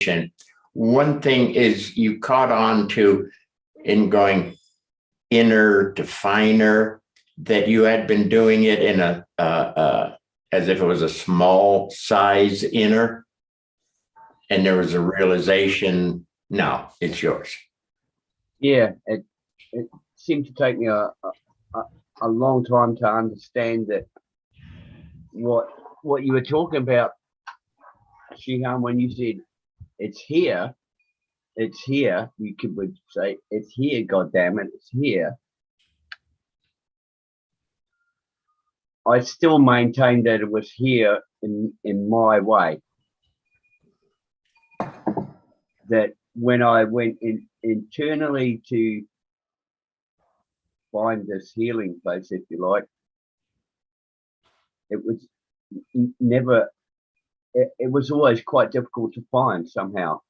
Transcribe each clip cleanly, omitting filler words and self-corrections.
attention. One thing is you caught on to in going inner to finer, that you had been doing it in as if it was a small size inner, and there was a realization, no, it's yours. Yeah, it seemed to take me a long time to understand that what you were talking about, Shihan, when you said it's here, we would say it's here, God damn it, it's here. I still maintain that it was here in my way. That when I went internally to find this healing place, if you like, it was never, it was always quite difficult to find somehow,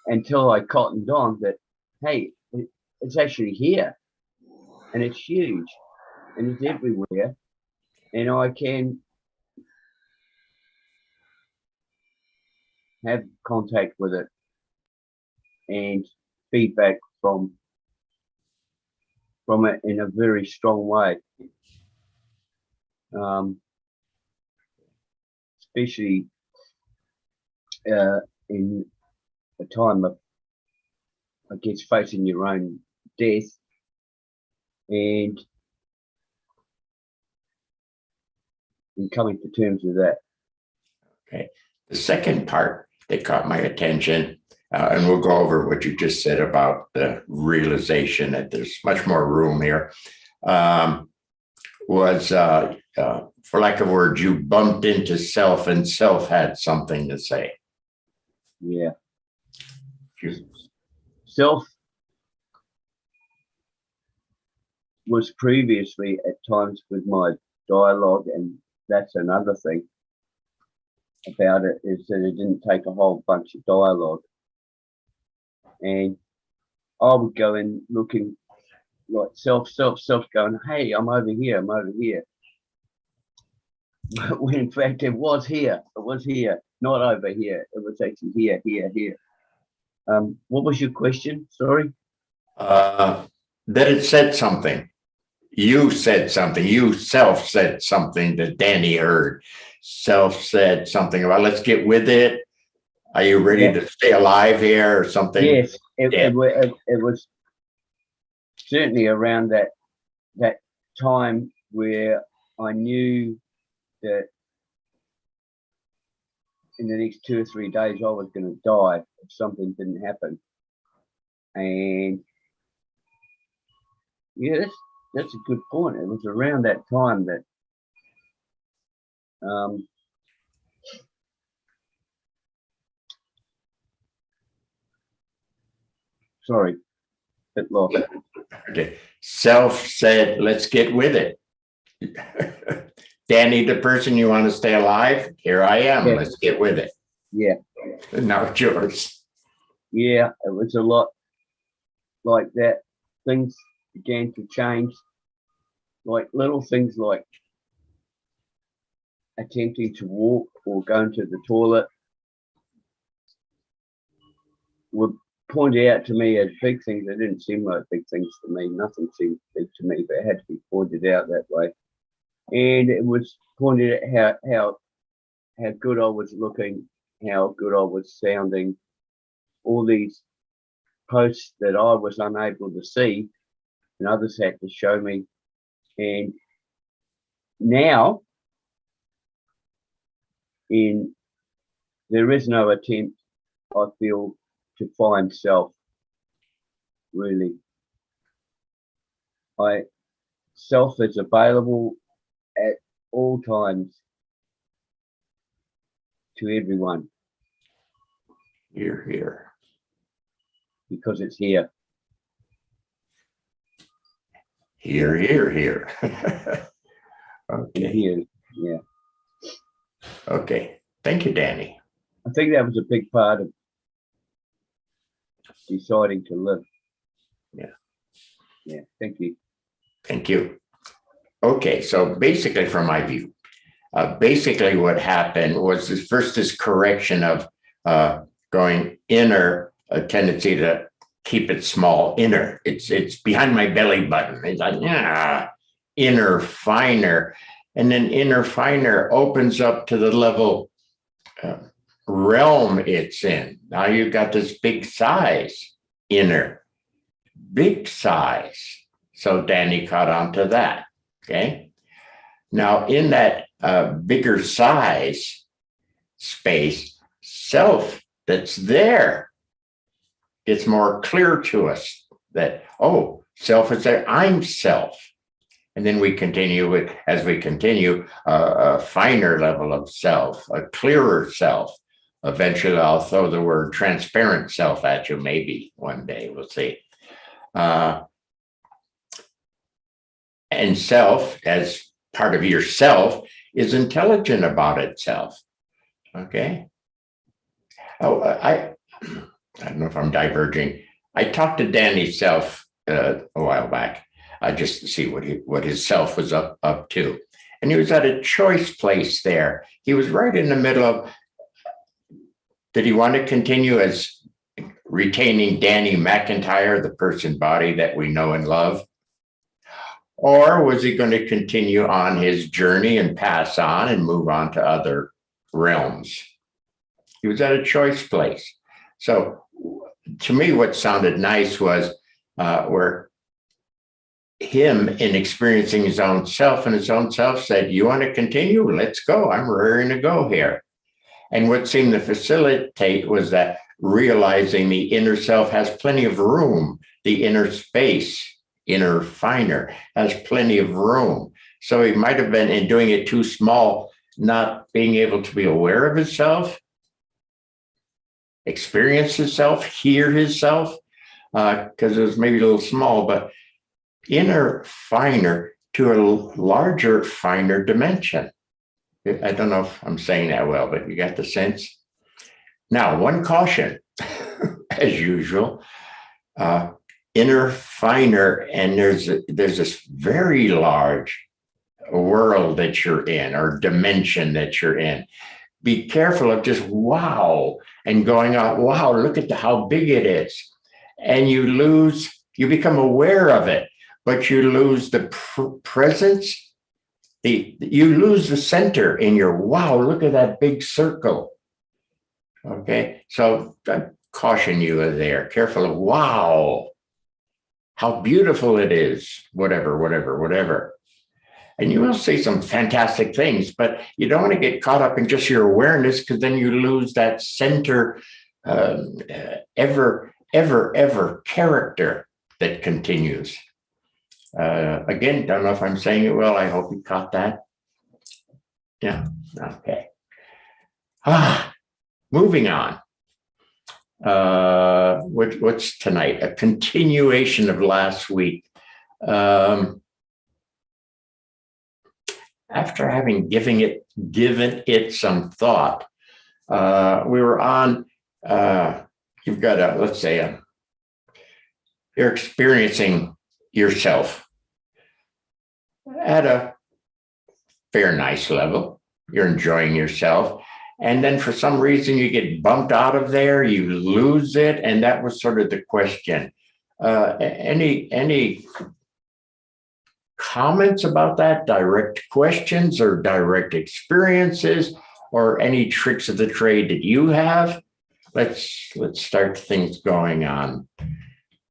until I cottoned on that, hey, it's actually here, and it's huge, and it's everywhere, and I can have contact with it and feedback from it in a very strong way. Especially in a time of, I guess, facing your own death and coming to terms with that. Okay. The second part that caught my attention, and we'll go over what you just said about the realization that there's much more room here, was, for lack of words, you bumped into self, and self had something to say. Yeah. Self was previously at times with my dialogue, and that's another thing about it, is that it didn't take a whole bunch of dialogue. And I would go in looking like self going, hey, I'm over here. But when in fact it was here, not over here. It was actually here. What was your question? Sorry. That it said something. You said something. You self said something that Danny heard. Self said something about, let's get with it. Are you ready to stay alive here, or something? Yes, it was certainly around that time where I knew that in the next 2 or 3 days I was going to die if something didn't happen. And yeah, that's a good point. It was around that time that sorry, bit lost. Okay. Self said, let's get with it. Danny, the person, you want to stay alive? Here I am. Yeah. Let's get with it. Yeah. Now it's yours. Yeah, it was a lot like that. Things began to change, like little things like attempting to walk or going to the toilet were pointed out to me as big things. They didn't seem like big things to me. Nothing seemed big to me, but it had to be pointed out that way. And it was pointed at how good I was looking, how good I was sounding, all these posts that I was unable to see and others had to show me. And now there is no attempt, I feel, to find self, really. Self is available at all times to everyone. Here. Because it's here. Here. Okay. Here, yeah. Okay. Thank you, Danny. I think that was a big part of deciding to live. Yeah. Thank you. Thank you. Okay, so basically, from my view, basically what happened was this correction of going inner, a tendency to keep it small, inner. It's behind my belly button. It's like, yeah, inner, finer. And then inner, finer opens up to the level realm it's in. Now you've got this big size, inner, big size. So Danny caught on to that. Okay. Now in that bigger size space, self that's there, it's more clear to us that, oh, self is there, I'm self. And then we continue with, as we continue, a finer level of self, a clearer self. Eventually, I'll throw the word transparent self at you, maybe one day, we'll see. And self, as part of yourself, is intelligent about itself. Okay. Oh, I don't know if I'm diverging. I talked to Danny Self a while back, just to see what his self was up to, and he was at a choice place there. He was right in the middle of, did he want to continue as retaining Danny McIntyre, the person body that we know and love, or was he going to continue on his journey and pass on and move on to other realms? He was at a choice place. So to me, what sounded nice was where him in experiencing his own self, and his own self said, you want to continue? Let's go. I'm raring to go here. And what seemed to facilitate was that realizing the inner self has plenty of room, the inner space, inner finer, has plenty of room. So he might have been, in doing it too small, not being able to be aware of himself, experience himself, hear himself, because it was maybe a little small, but inner finer to a larger, finer dimension. I don't know if I'm saying that well, but you got the sense? Now, one caution, as usual, inner finer, and there's this very large world that you're in, or dimension that you're in. Be careful of just wow and going out, wow, look at how big it is. And you become aware of it, but you lose the presence. You lose the center in your, wow, look at that big circle. Okay, so I caution you there. Careful of, wow, how beautiful it is, whatever. And you will see some fantastic things, but you don't want to get caught up in just your awareness, because then you lose that center, ever character that continues. Again, don't know if I'm saying it well. I hope you caught that. Yeah, okay. Moving on. What's tonight? A continuation of last week. After having given it some thought, we were on, you've got let's say, you're experiencing yourself at a fair, nice level. You're enjoying yourself. And then for some reason you get bumped out of there, you lose it. And that was sort of the question. Any comments about that? Direct questions or direct experiences, or any tricks of the trade that you have? Let's start things going on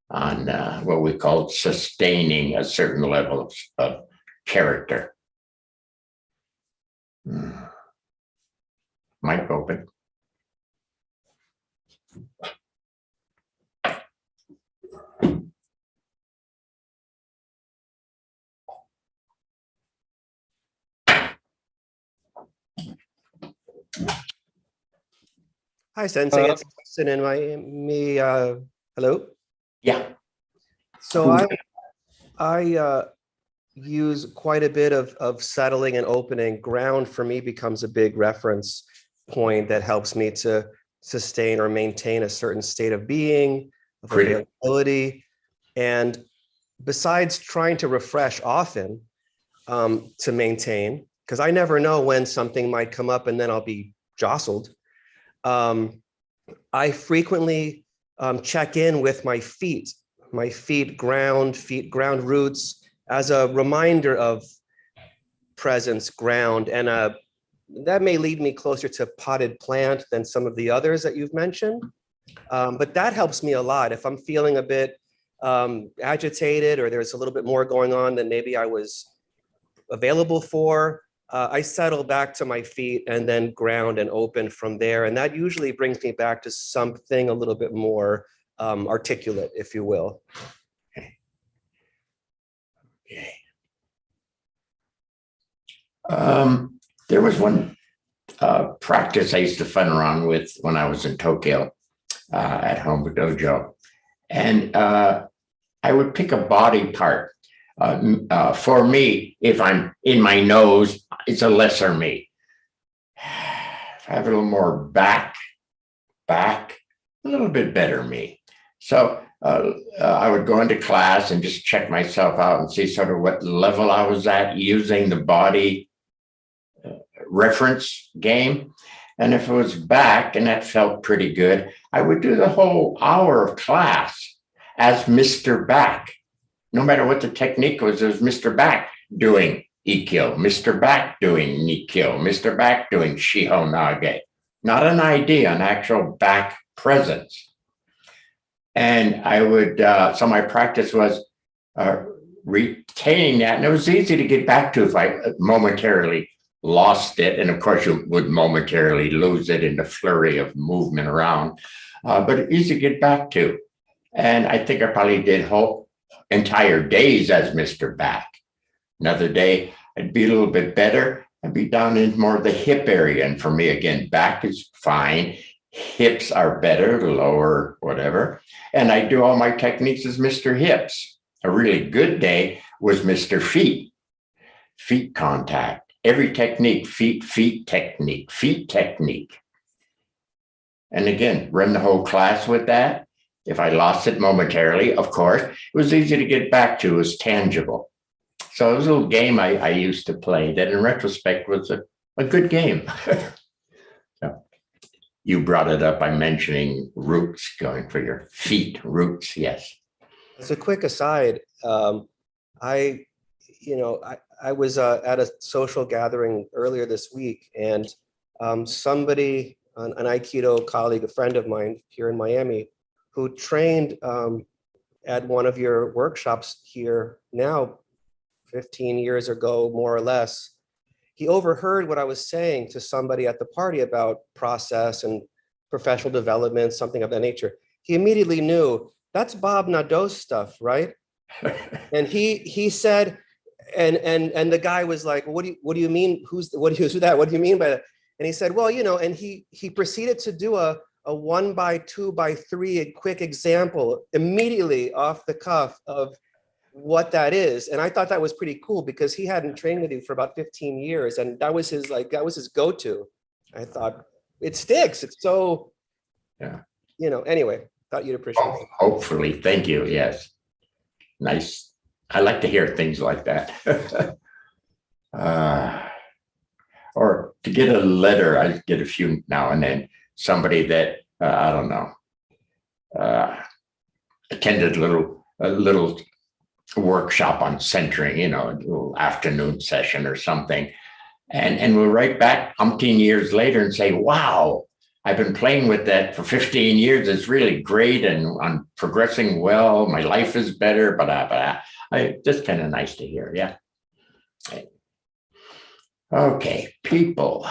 what we call sustaining a certain level of character. Mic open. Hi, Sensei. It's Austin in Miami. Hello. Yeah. So I use quite a bit of settling and opening. Ground for me becomes a big reference point that helps me to sustain or maintain a certain state of being, of availability. And besides trying to refresh often to maintain, because I never know when something might come up and then I'll be jostled. I frequently check in with my feet ground roots as a reminder of presence, ground, and that may lead me closer to potted plant than some of the others that you've mentioned. But that helps me a lot. If I'm feeling a bit agitated or there's a little bit more going on than maybe I was available for, I settle back to my feet and then ground and open from there. And that usually brings me back to something a little bit more articulate, if you will. Okay. There was one practice I used to fun around with when I was in Tokyo at Home Dojo. And I would pick a body part. For me, if I'm in my nose, it's a lesser me. If I have a little more back, a little bit better me. So I would go into class and just check myself out and see sort of what level I was at using the body reference game. And if it was back and that felt pretty good, I would do the whole hour of class as Mr. Back. No matter what the technique was, it was Mr. Back doing Ikkyo, Mr. Back doing Nikkyo, Mr. Back doing Shiho Nage. Not an idea, an actual back presence. And I would, so my practice was retaining that. And it was easy to get back to if I momentarily lost it. And of course, you would momentarily lose it in the flurry of movement around, but easy to get back to. And I think I probably did whole entire days as Mr. Back. Another day, I'd be a little bit better. I'd be down in more of the hip area. And for me, again, back is fine. Hips are better, lower, whatever. And I do all my techniques as Mr. Hips. A really good day was Mr. Feet, feet contact. Every technique, feet technique, feet technique. And again, run the whole class with that. If I lost it momentarily, of course, it was easy to get back to, it was tangible. So it was a little game I used to play that in retrospect was a good game. So you brought it up by mentioning roots, going for your feet, roots, yes. As a quick aside, I was at a social gathering earlier this week, and somebody, an Aikido colleague, a friend of mine here in Miami, who trained at one of your workshops here now 15 years ago, more or less, he overheard what I was saying to somebody at the party about process and professional development, something of that nature. He immediately knew, that's Bob Nadeau's stuff, right? And he said, and the guy was like, what do you mean? Who's that? What do you mean by that? And he said, well, and he proceeded to do a 1x2x3, a quick example immediately off the cuff of what that is. And I thought that was pretty cool because he hadn't trained with you for about 15 years. And that was his go-to. I thought it sticks. It's so, yeah. Anyway, thought you'd appreciate it. Hopefully. Thank you. Yes. Nice. I like to hear things like that. Or to get a letter, I get a few now and then. Somebody that, I don't know, attended a little workshop on centering, a little afternoon session or something. And we'll write back umpteen years later and say, wow, I've been playing with that for 15 years. It's really great. And I'm progressing well. My life is better, but just kind of nice to hear. Yeah. Okay. People,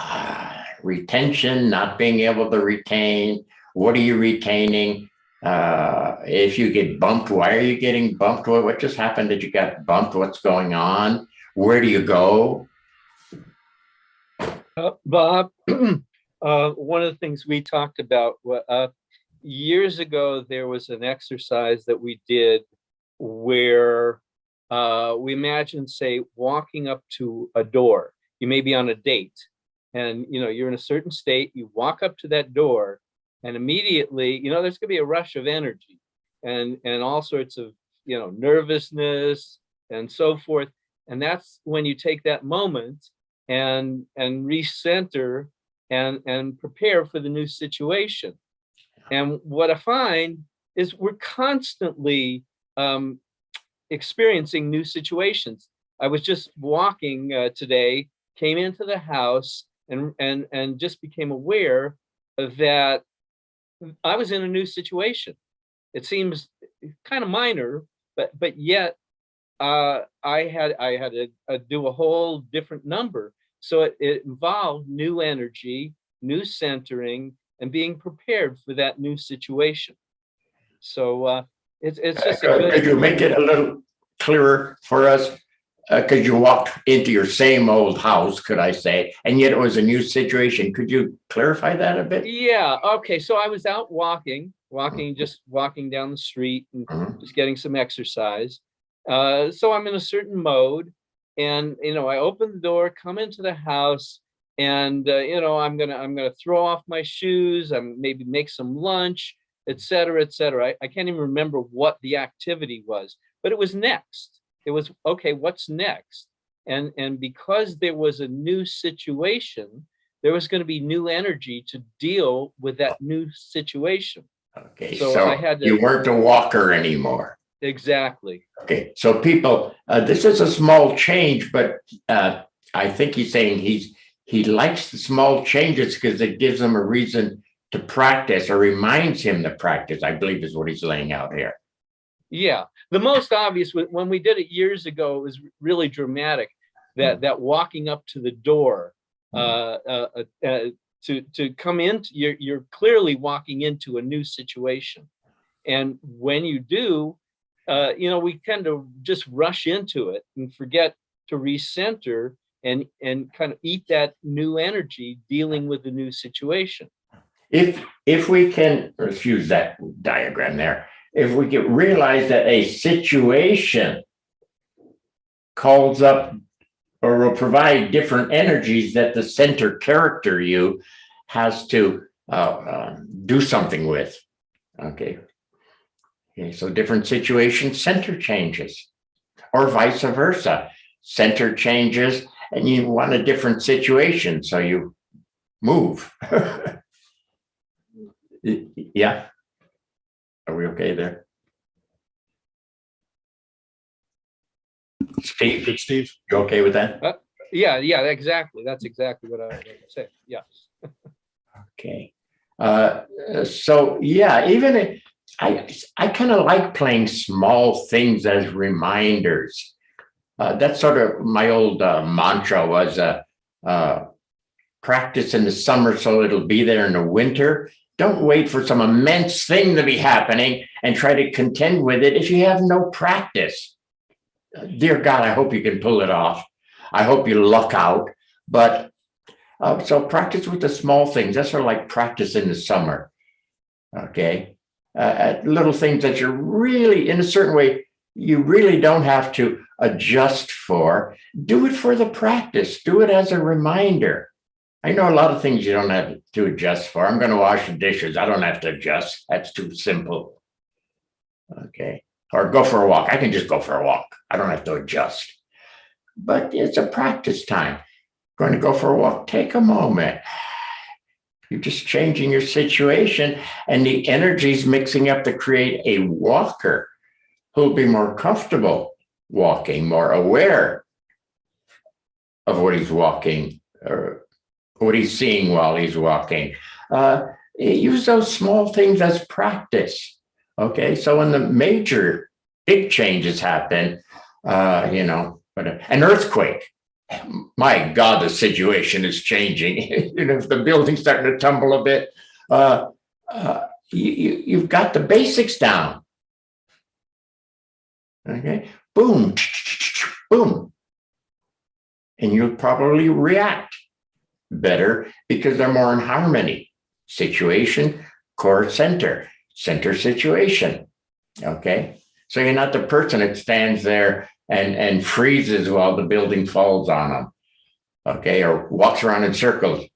retention, not being able to retain. What are you retaining? If you get bumped, why are you getting bumped? What just happened? Did you get bumped? What's going on? Where do you go? Bob, one of the things we talked about years ago, there was an exercise that we did where we imagined, say, walking up to a door. You may be on a date and, you're in a certain state, you walk up to that door and immediately, there's gonna be a rush of energy and all sorts of, nervousness and so forth. And that's when you take that moment and recenter and prepare for the new situation. And what I find is we're constantly experiencing new situations. I was just walking today, came into the house, and just became aware that I was in a new situation. It seems kind of minor, but yet I had to do a whole different number. So it involved new energy, new centering, and being prepared for that new situation. So it's just a good. Could you make it a little clearer for us? Because you walked into your same old house, could I say, and yet it was a new situation. Could you clarify that a bit? Yeah. Okay. So I was out just walking down the street and Mhm. just getting some exercise. So I'm in a certain mode, and I open the door, come into the house, and I'm gonna throw off my shoes. I'm maybe make some lunch, et cetera, et cetera. I can't even remember what the activity was, but it was next. It was okay. What's next? And because there was a new situation, there was going to be new energy to deal with that new situation. Okay, So so I had to you weren't a walker anymore. exactly. Okay, so people, this is a small change, but I think he's saying he likes the small changes because it gives him a reason to practice or reminds him to practice, I believe is what he's laying out here. Yeah, the most obvious when we did it years ago, it was really dramatic. That walking up to the door, to come in, you're clearly walking into a new situation, and when you do, we tend to just rush into it and forget to recenter and kind of eat that new energy dealing with the new situation. If we can, let's use that diagram there. If we can realize that a situation calls up or will provide different energies that the center character you has to do something with. Okay. So different situations, center changes, or vice versa. Center changes and you want a different situation, so you move. Yeah. Are we okay there? Steve, you okay with that? Yeah, exactly. That's exactly what I said. Yes. Okay. So yeah, even if, I kind of like playing small things as reminders. That's sort of my old mantra was practice in the summer so it'll be there in the winter. Don't wait for some immense thing to be happening and try to contend with it if you have no practice. Dear God, I hope you can pull it off. I hope you luck out. But so practice with the small things. That's sort of like practice in the summer. Okay. Little things that you're really, in a certain way, you really don't have to adjust for. Do it for the practice. Do it as a reminder. I know a lot of things you don't have to adjust for. I'm going to wash the dishes. I don't have to adjust. That's too simple. Okay. Or go for a walk. I can just go for a walk. I don't have to adjust. But it's a practice time. Going to go for a walk. Take a moment. You're just changing your situation, and the energy's mixing up to create a walker who'll be more comfortable walking, more aware of what he's walking or what he's seeing while he's walking. Use those small things as practice. Okay, so when the major big changes happen, but an earthquake, my God, the situation is changing. If the building's starting to tumble a bit, you've got the basics down. Okay, boom, boom, and you'll probably react better because they're more in harmony. Situation, core, center situation. Okay, so you're not the person that stands there and freezes while the building falls on them. Okay, or walks around in circles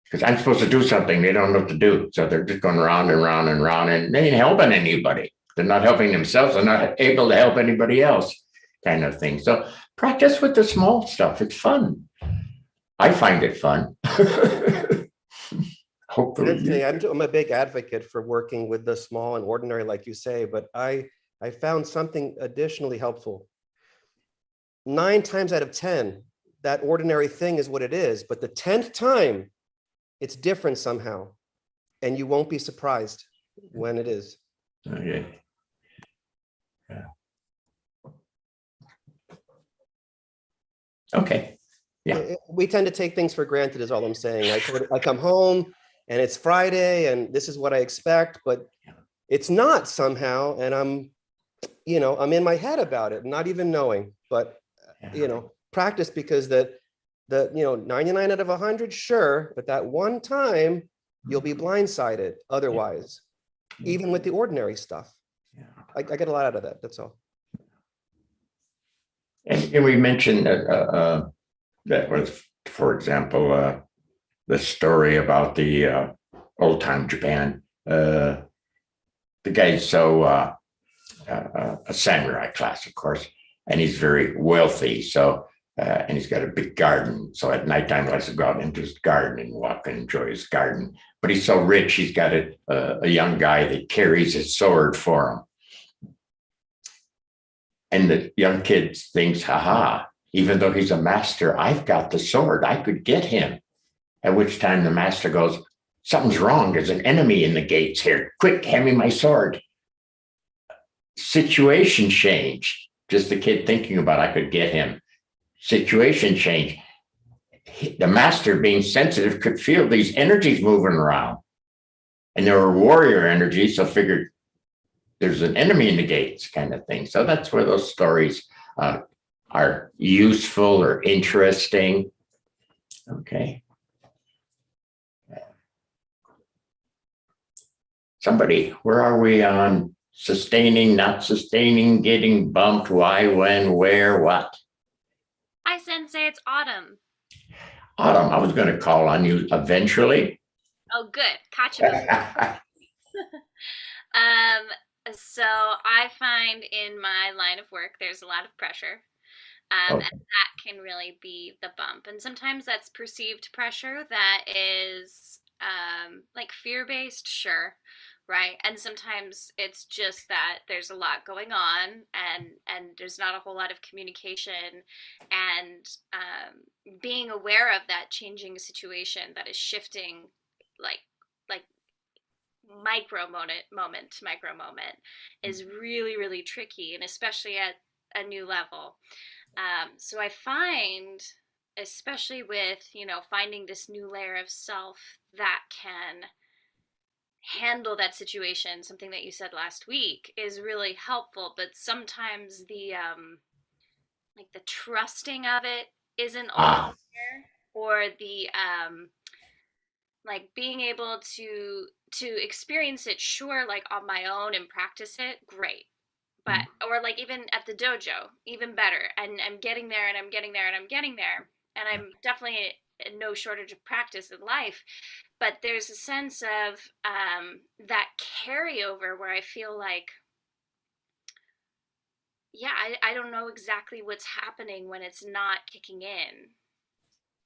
because I'm supposed to do something. They don't know what to do, so they're just going round and round and round, and they ain't helping anybody. They're not helping themselves. They're not able to help anybody else, kind of thing. So practice with the small stuff. It's fun. I find it fun. hopefully. Anthony, I'm a big advocate for working with the small and ordinary, like you say, but I found something additionally helpful. 9 times out of 10, that ordinary thing is what it is, but the 10th time, it's different somehow, and you won't be surprised when it is. Okay. Yeah. Okay. Yeah. We tend to take things for granted, is all I'm saying. I come home and it's Friday and this is what I expect, but it's not somehow. And I'm in my head about it, not even knowing, but practice, because the 99 out of 100, sure. But that one time you'll be blindsided otherwise, even with the ordinary stuff. Yeah. I get a lot out of that. That's all. And we mentioned that was, for example, the story about the old time Japan. The guy's so a samurai class, of course, and he's very wealthy. So and he's got a big garden. So at nighttime, he likes to go out into his garden and walk and enjoy his garden. But he's so rich, he's got a young guy that carries his sword for him. And the young kid thinks, haha, even though he's a master, I've got the sword. I could get him. At which time the master goes, something's wrong. There's an enemy in the gates here. Quick, hand me my sword. Situation change. Just the kid thinking about I could get him. Situation change. The master, being sensitive, could feel these energies moving around. And there were warrior energies, so figured there's an enemy in the gates kind of thing. So that's where those stories are useful or interesting. Okay. Somebody, where are we on sustaining, not sustaining, getting bumped, why, when, where, what? Hi, Sensei, it's Autumn. Autumn, I was going to call on you eventually. Oh, good. Caught you before. So I find in my line of work, there's a lot of pressure. Okay. And that can really be the bump. And sometimes that's perceived pressure that is like fear-based, sure, right? And sometimes it's just that there's a lot going on and there's not a whole lot of communication, and being aware of that changing situation that is shifting like micro moment to micro moment is really, really tricky, and especially at a new level. So I find, especially with, finding this new layer of self that can handle that situation, something that you said last week is really helpful, but sometimes the trusting of it isn't always there, or the being able to experience it, sure, like on my own and practice it, great. But or like even at the dojo, even better. And I'm getting there and I'm getting there and I'm getting there. And I'm definitely in no shortage of practice in life. But there's a sense of that carryover where I feel like, yeah, I don't know exactly what's happening when it's not kicking in.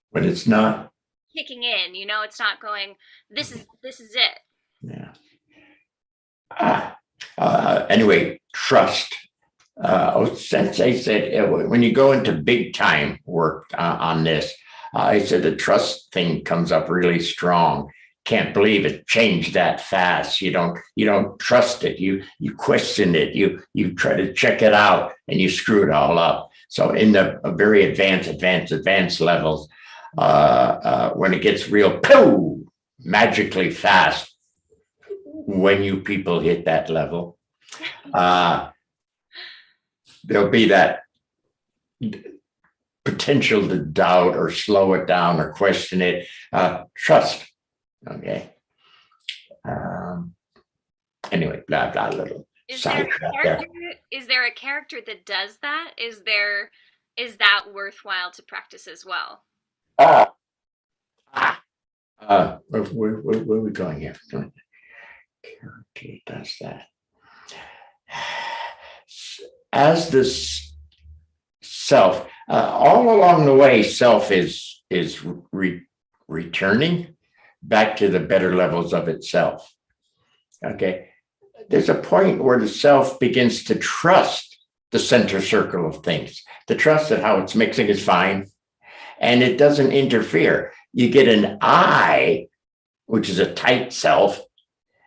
When it's not Kicking in, it's not going, this is it. Yeah. Anyway, trust. Sensei said when you go into big time work on this, I said the trust thing comes up really strong. Can't believe it changed that fast. You don't trust it. You question it. You try to check it out, and you screw it all up. So in the very advanced levels, when it gets real magically fast, when you people hit that level, there'll be that potential to doubt or slow it down or question it. Trust. Okay. Anyway, blah blah. Little side track there. Is there a character that does that? Is that worthwhile to practice as well? Where are we going here? Character does that. As this self, all along the way, self is returning, back to the better levels of itself. Okay. There's a point where the self begins to trust the center circle of things, to trust that how it's mixing is fine and it doesn't interfere. You get an I, which is a tight self,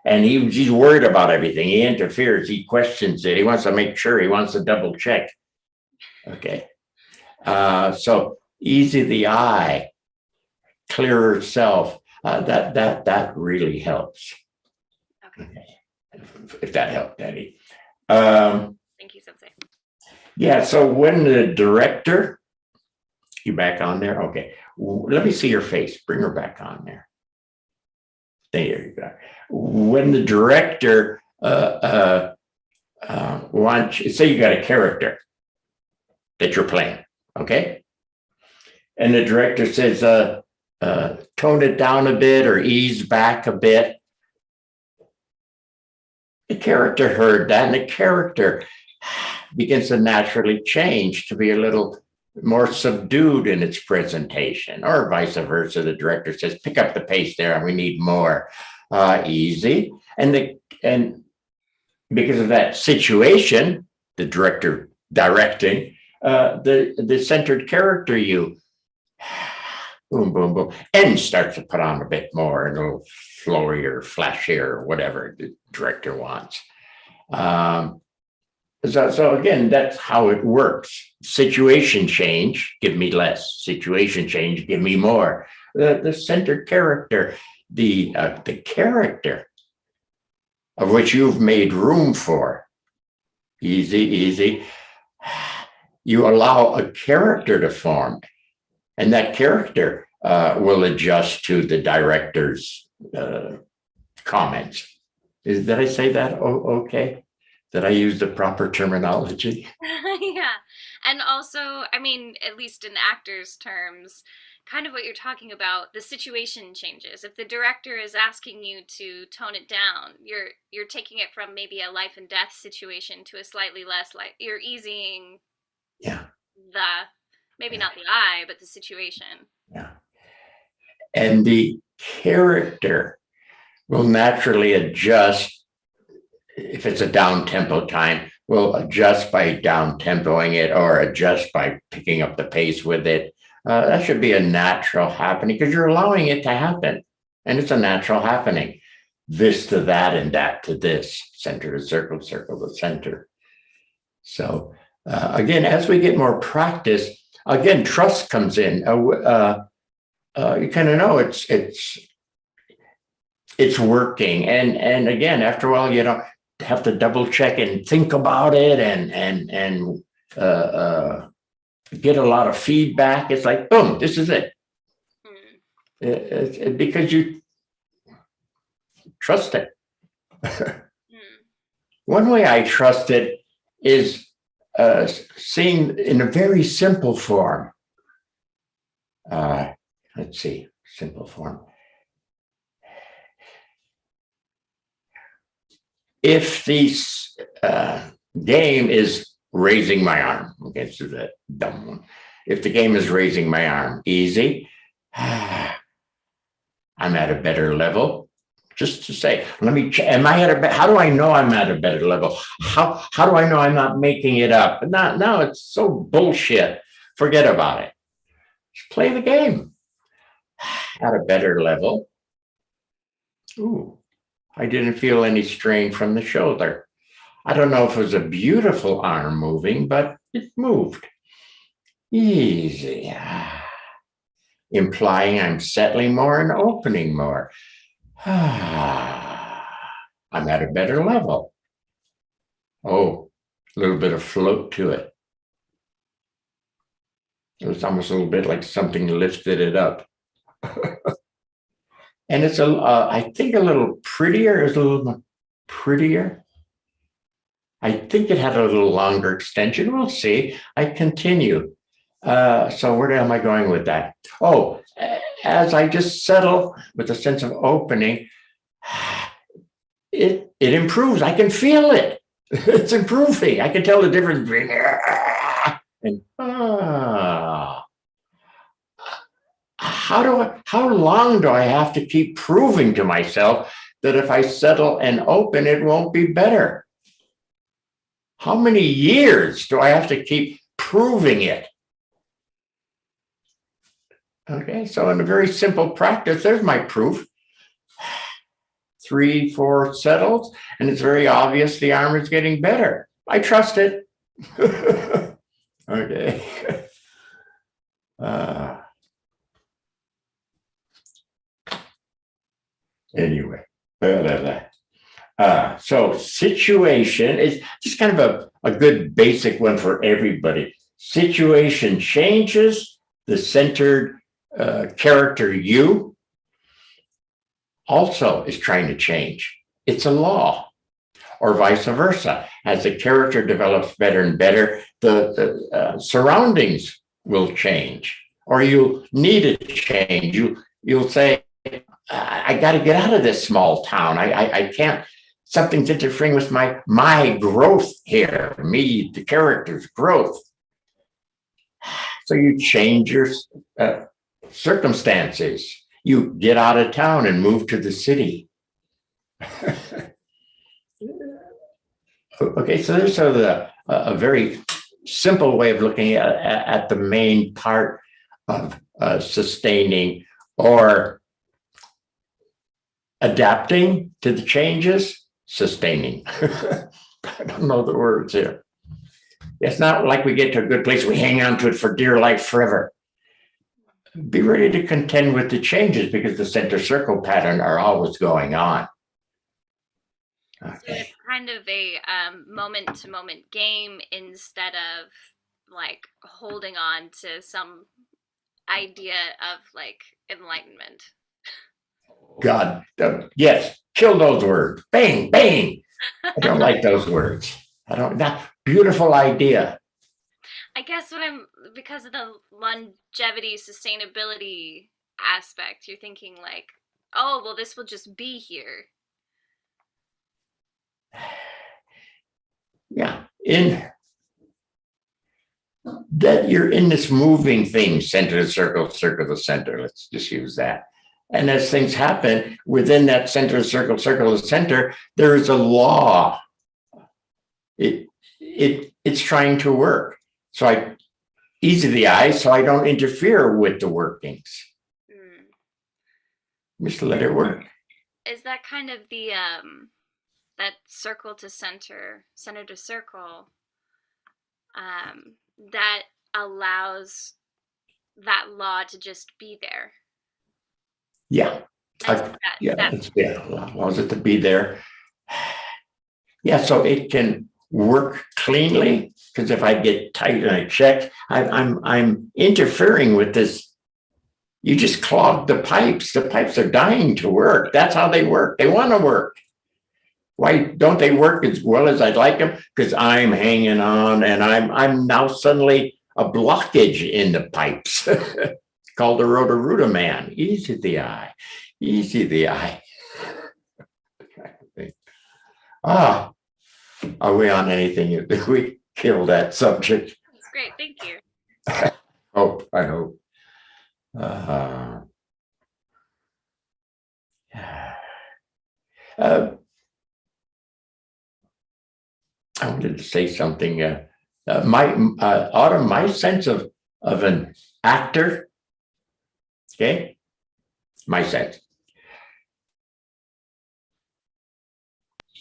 and he's worried about everything. He interferes, he questions it, he wants to make sure, he wants to double check. Okay. So easy the I, clearer self, that really helps. Okay. If that helped any. Thank you, Sensei. Yeah, so when the director, you back on there? Okay, let me see your face. Bring her back on there. There you go. When the director wants, say you got a character that you're playing, okay? And the director says, tone it down a bit or ease back a bit. The character heard that, and the character begins to naturally change to be a little more subdued in its presentation, or vice versa. The director says, pick up the pace there, and we need more. Easy. And because of that situation, the director directing, the centered character, you boom, boom, boom, and starts to put on a bit more, a little flowier, flashier, or whatever the director wants. So again, that's how it works. Situation change, give me less. Situation change, give me more. The centered character, the character of which you've made room for. Easy. You allow a character to form, and that character will adjust to the director's comments. Did I say that okay? Did I use the proper terminology? Yeah. And also, I mean, at least in actors' terms, kind of what you're talking about, the situation changes. If the director is asking you to tone it down, you're taking it from maybe a life and death situation to a slightly less, like you're easing Yeah. maybe not the I, but the situation. Yeah. And the character will naturally adjust. If it's a down tempo time, we'll adjust by down tempoing it or adjust by picking up the pace with it. That should be a natural happening because you're allowing it to happen. And it's a natural happening. This to that and that to this, center to circle, circle to center. So again, as we get more practice, again, trust comes in. You kind of know it's working. And again, after a while, you know, have to double check and think about it and get a lot of feedback. It's like, boom, this is it. Because you trust it. One way I trust it is seeing in a very simple form. Let's see, simple form. If the game is raising my arm, okay, this is a dumb one. If the game is raising my arm, easy, I'm at a better level. Just to say, let me check, am I at a, how do I know I'm at a better level? How do I know I'm not making it up? No, it's so bullshit. Forget about it. Just play the game. At a better level. Ooh. I didn't feel any strain from the shoulder. I don't know if it was a beautiful arm moving, but it moved. Easy. Implying I'm settling more and opening more. I'm at a better level. Oh, a little bit of float to it. It was almost a little bit like something lifted it up. And it's I think a little prettier. It's a little prettier. I think it had a little longer extension. We'll see. I continue. So where am I going with that? Oh, as I just settle with a sense of opening, it improves. I can feel it. It's improving. I can tell the difference between and how long do I have to keep proving to myself that if I settle and open, it won't be better? How many years do I have to keep proving it? Okay, so in a very simple practice, there's my proof. 3, 4 settled, and it's very obvious the arm is getting better. I trust it. Okay. Anyway, so situation is just kind of a good basic one for everybody. Situation changes, the centered character you also is trying to change. It's a law, or vice versa. As the character develops better and better, the surroundings will change, or you need a change. You'll say, I got to get out of this small town. I can't. Something's interfering with my growth here. Me, the character's growth. So you change your circumstances. You get out of town and move to the city. Okay, so there's sort of a very simple way of looking at the main part of sustaining or adapting to the changes, sustaining. I don't know the words here. It's not like we get to a good place, we hang on to it for dear life forever. Be ready to contend with the changes because the center circle pattern are always going on. So it's kind of a moment to moment game instead of like holding on to some idea of like enlightenment. God, yes, kill those words. Bang, bang. I don't like those words. That beautiful idea. I guess because of the longevity, sustainability aspect, you're thinking like, oh, well, this will just be here. Yeah, in that you're in this moving thing, center to circle, circle to center. Let's just use that. And as things happen within that center, circle to center, there is a law. It's trying to work. So I ease the eye so I don't interfere with the workings. Just let it work. Is that kind of the that circle to center, center to circle, that allows that law to just be there? Yeah. Allows it to be there. Yeah, so it can work cleanly, because if I get tight and I check, I'm interfering with this. You just clog the pipes. The pipes are dying to work. That's how they work. They want to work. Why don't they work as well as I'd like them? Because I'm hanging on, and I'm now suddenly a blockage in the pipes. Called the Roto-Rooter man. Easy the eye. Easy the eye. Are we on anything? Did we kill that subject? That's great. Thank you. I hope. I wanted to say something. Autumn, my sense of an actor, okay? My sense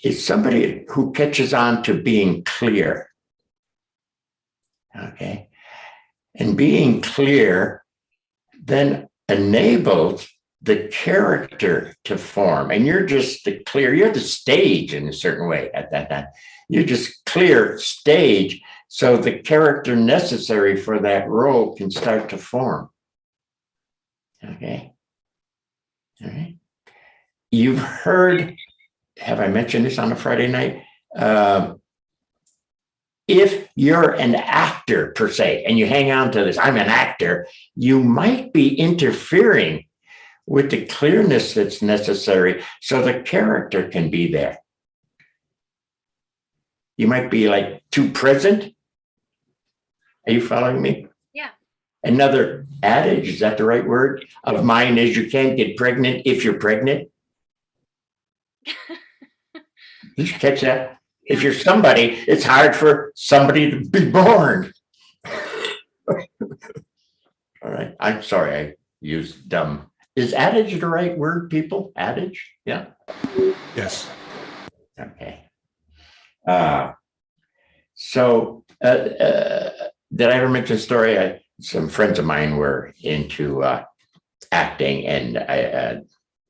is somebody who catches on to being clear, okay? And being clear then enables the character to form. And you're just you're the stage in a certain way at that time. You're just clear stage, so the character necessary for that role can start to form. Okay. All right. You've heard, have I mentioned this on a Friday night? If you're an actor per se, and you hang on to this, I'm an actor, you might be interfering with the clearness that's necessary so the character can be there. You might be like too present. Are you following me? Yeah. Another adage, is that the right word, of mine is you can't get pregnant if you're pregnant. You should catch that. If you're somebody, it's hard for somebody to be born. All right. I'm sorry I used dumb. Is adage the right word, people? Adage? Yeah. Yes. Okay. Did I ever mention a story? Some friends of mine were into acting, and I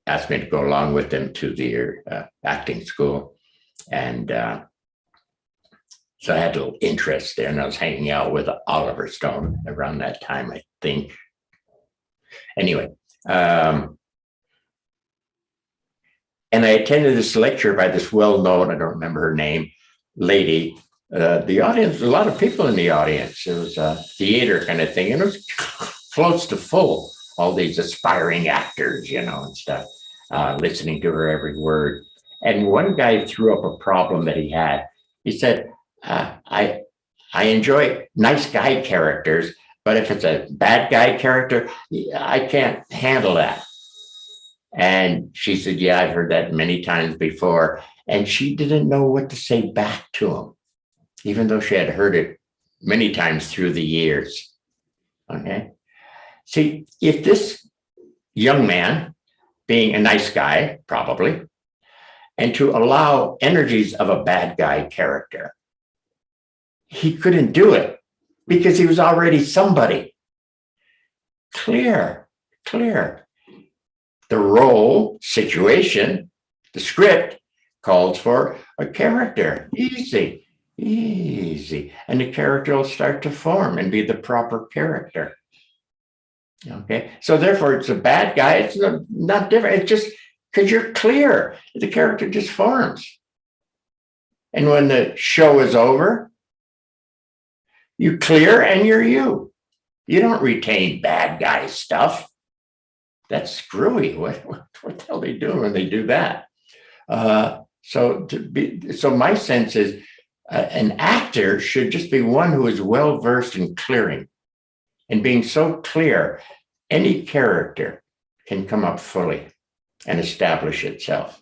asked me to go along with them to their acting school. And so I had a little interest there, and I was hanging out with Oliver Stone around that time, I think. Anyway, and I attended this lecture by this well-known, I don't remember her name, lady. The audience, a lot of people in the audience. It was a theater kind of thing, and it was close to full. All these aspiring actors, and stuff, listening to her every word. And one guy threw up a problem that he had. He said, I enjoy nice guy characters, but if it's a bad guy character, I can't handle that. And she said, yeah, I've heard that many times before. And she didn't know what to say back to him, even though she had heard it many times through the years. Okay. See, if this young man, being a nice guy, probably, and to allow energies of a bad guy character, he couldn't do it because he was already somebody. Clear. The role, situation, the script calls for a character. Easy. And the character will start to form and be the proper character. Okay. So therefore, it's a bad guy. It's not different. It's just because you're clear. The character just forms. And when the show is over, you clear and you're you. You don't retain bad guy stuff. That's screwy. What the hell are they doing when they do that? So my sense is an actor should just be one who is well versed in clearing, and being so clear, any character can come up fully and establish itself.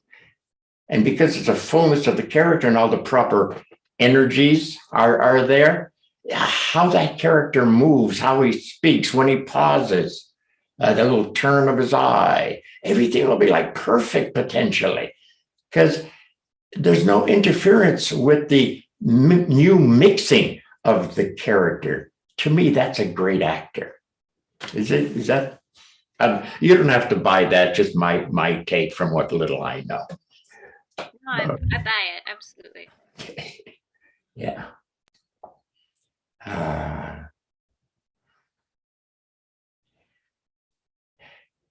And because it's a fullness of the character and all the proper energies are there, how that character moves, how he speaks, when he pauses, the little turn of his eye, everything will be like perfect potentially, because there's no interference with the new mixing of the character. To me, that's a great actor. Is that? You don't have to buy that. Just my take from what little I know. No, I buy it, absolutely. Yeah.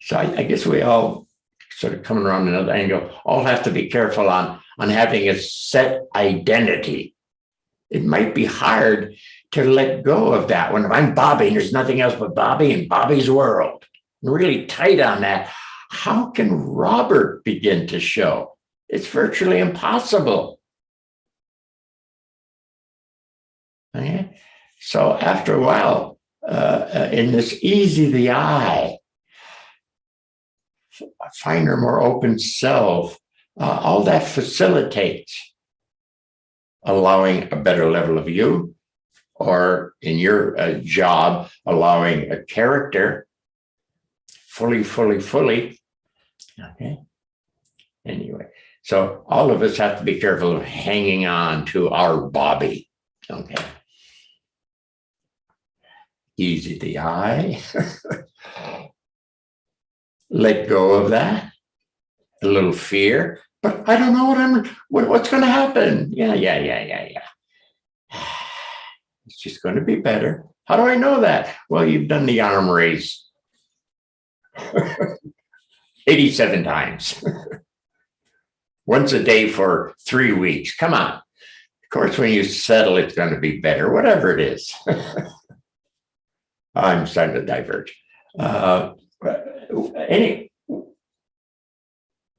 So I guess we all sort of coming around another angle, all have to be careful on having a set identity. It might be hard to let go of that. When I'm Bobby, there's nothing else but Bobby and Bobby's world. I'm really tight on that. How can Robert begin to show? It's virtually impossible. Okay? So after a while, in this easy the eye, a finer, more open self, all that facilitates allowing a better level of you, or in your job, allowing a character fully. Okay. Anyway, so all of us have to be careful of hanging on to our Bobby. Okay. Easy the eye. Let go of that. A little fear, but I don't know what's going to happen. Yeah. It's just going to be better. How do I know that? Well, you've done the arm race 87 times. Once a day for 3 weeks. Come on. Of course, when you settle, it's going to be better, whatever it is. I'm starting to diverge. Any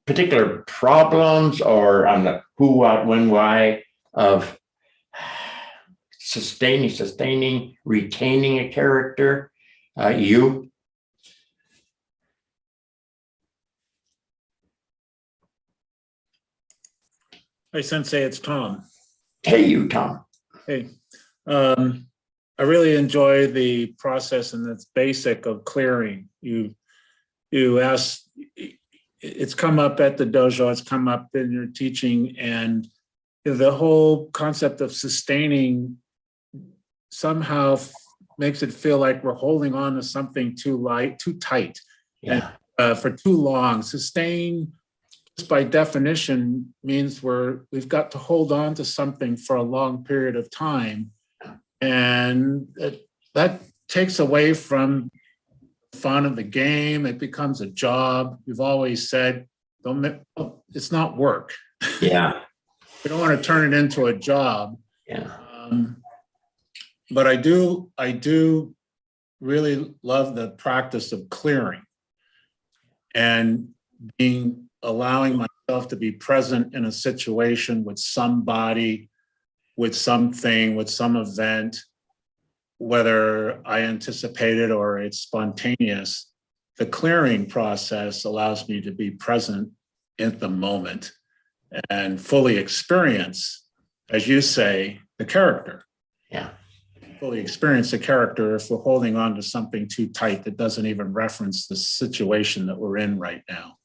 particular problems or on the who, what, when, why of sustaining, retaining a character You? Hi, Sensei, it's Tom. Hey, you, Tom. Hey, I really enjoy the process and its basic of clearing. You asked, it's come up at the dojo, it's come up in your teaching, and the whole concept of sustaining somehow makes it feel like we're holding on to something too light, too tight, Yeah. for too long. Sustain, just by definition, means we've got to hold on to something for a long period of time. And that takes away from the fun of the game. It becomes a job. We've always said, it's not work. Yeah. We don't want to turn it into a job. Yeah. But I do really love the practice of clearing and allowing myself to be present in a situation with somebody, with something, with some event, whether I anticipate it or it's spontaneous. The clearing process allows me to be present in the moment and fully experience, as you say, the character. Yeah. Fully experience the character if we're holding on to something too tight that doesn't even reference the situation that we're in right now.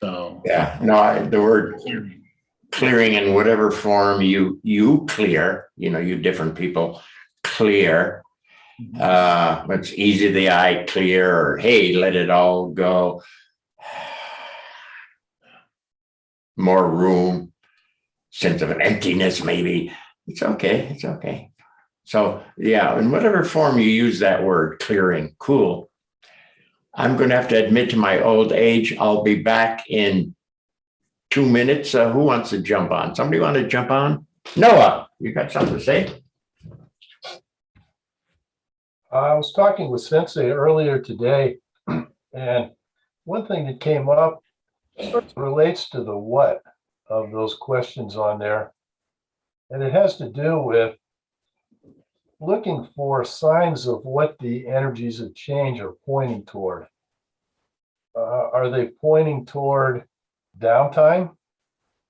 So Yeah. No, the word clearing. clearing in whatever form you clear, you different people clear. It's easy the eye clear, or hey, let it all go. More room, sense of an emptiness, maybe. It's okay. It's okay. So yeah, in whatever form you use that word, clearing, cool. I'm going to have to admit to my old age. I'll be back in 2 minutes. Who wants to jump on? Somebody want to jump on? Noah, you got something to say? I was talking with Sensei earlier today, and one thing that came up sort of relates to the what of those questions on there. And it has to do with looking for signs of what the energies of change are pointing toward. Are they pointing toward downtime?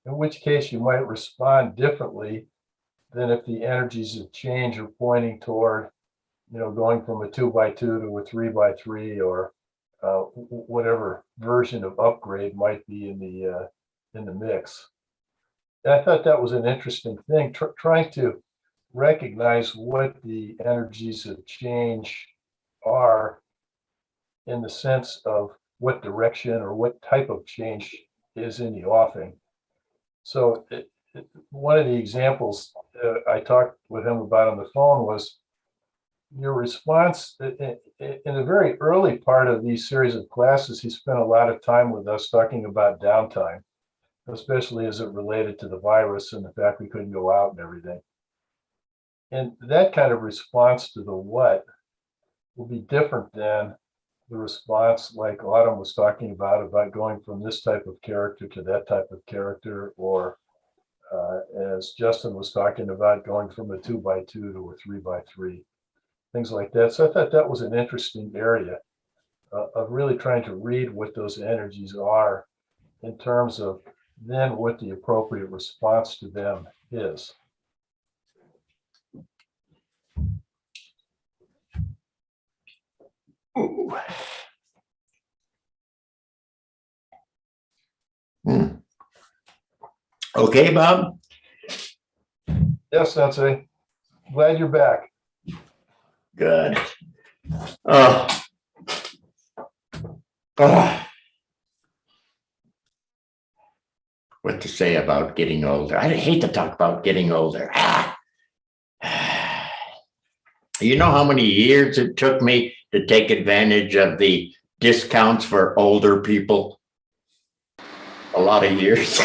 In which case you might respond differently than if the energies of change are pointing toward, going from a 2x2 to a 3x3, or whatever version of upgrade might be in the mix. And I thought that was an interesting thing, trying to recognize what the energies of change are in the sense of what direction or what type of change is in the offing. So one of the examples I talked with him about on the phone was your response in the very early part of these series of classes. He spent a lot of time with us talking about downtime, especially as it related to the virus and the fact we couldn't go out and everything. And that kind of response to the what will be different than the response like Autumn was talking about going from this type of character to that type of character, or as Justin was talking about, going from a 2x2 to a 3x3, things like that. So I thought that was an interesting area of really trying to read what those energies are in terms of then what the appropriate response to them is. Ooh. Okay, Bob. Yes, Sensei. Glad you're back. Good. Oh. What to say about getting older? I hate to talk about getting older. You know how many years it took me to take advantage of the discounts for older people? A lot of years.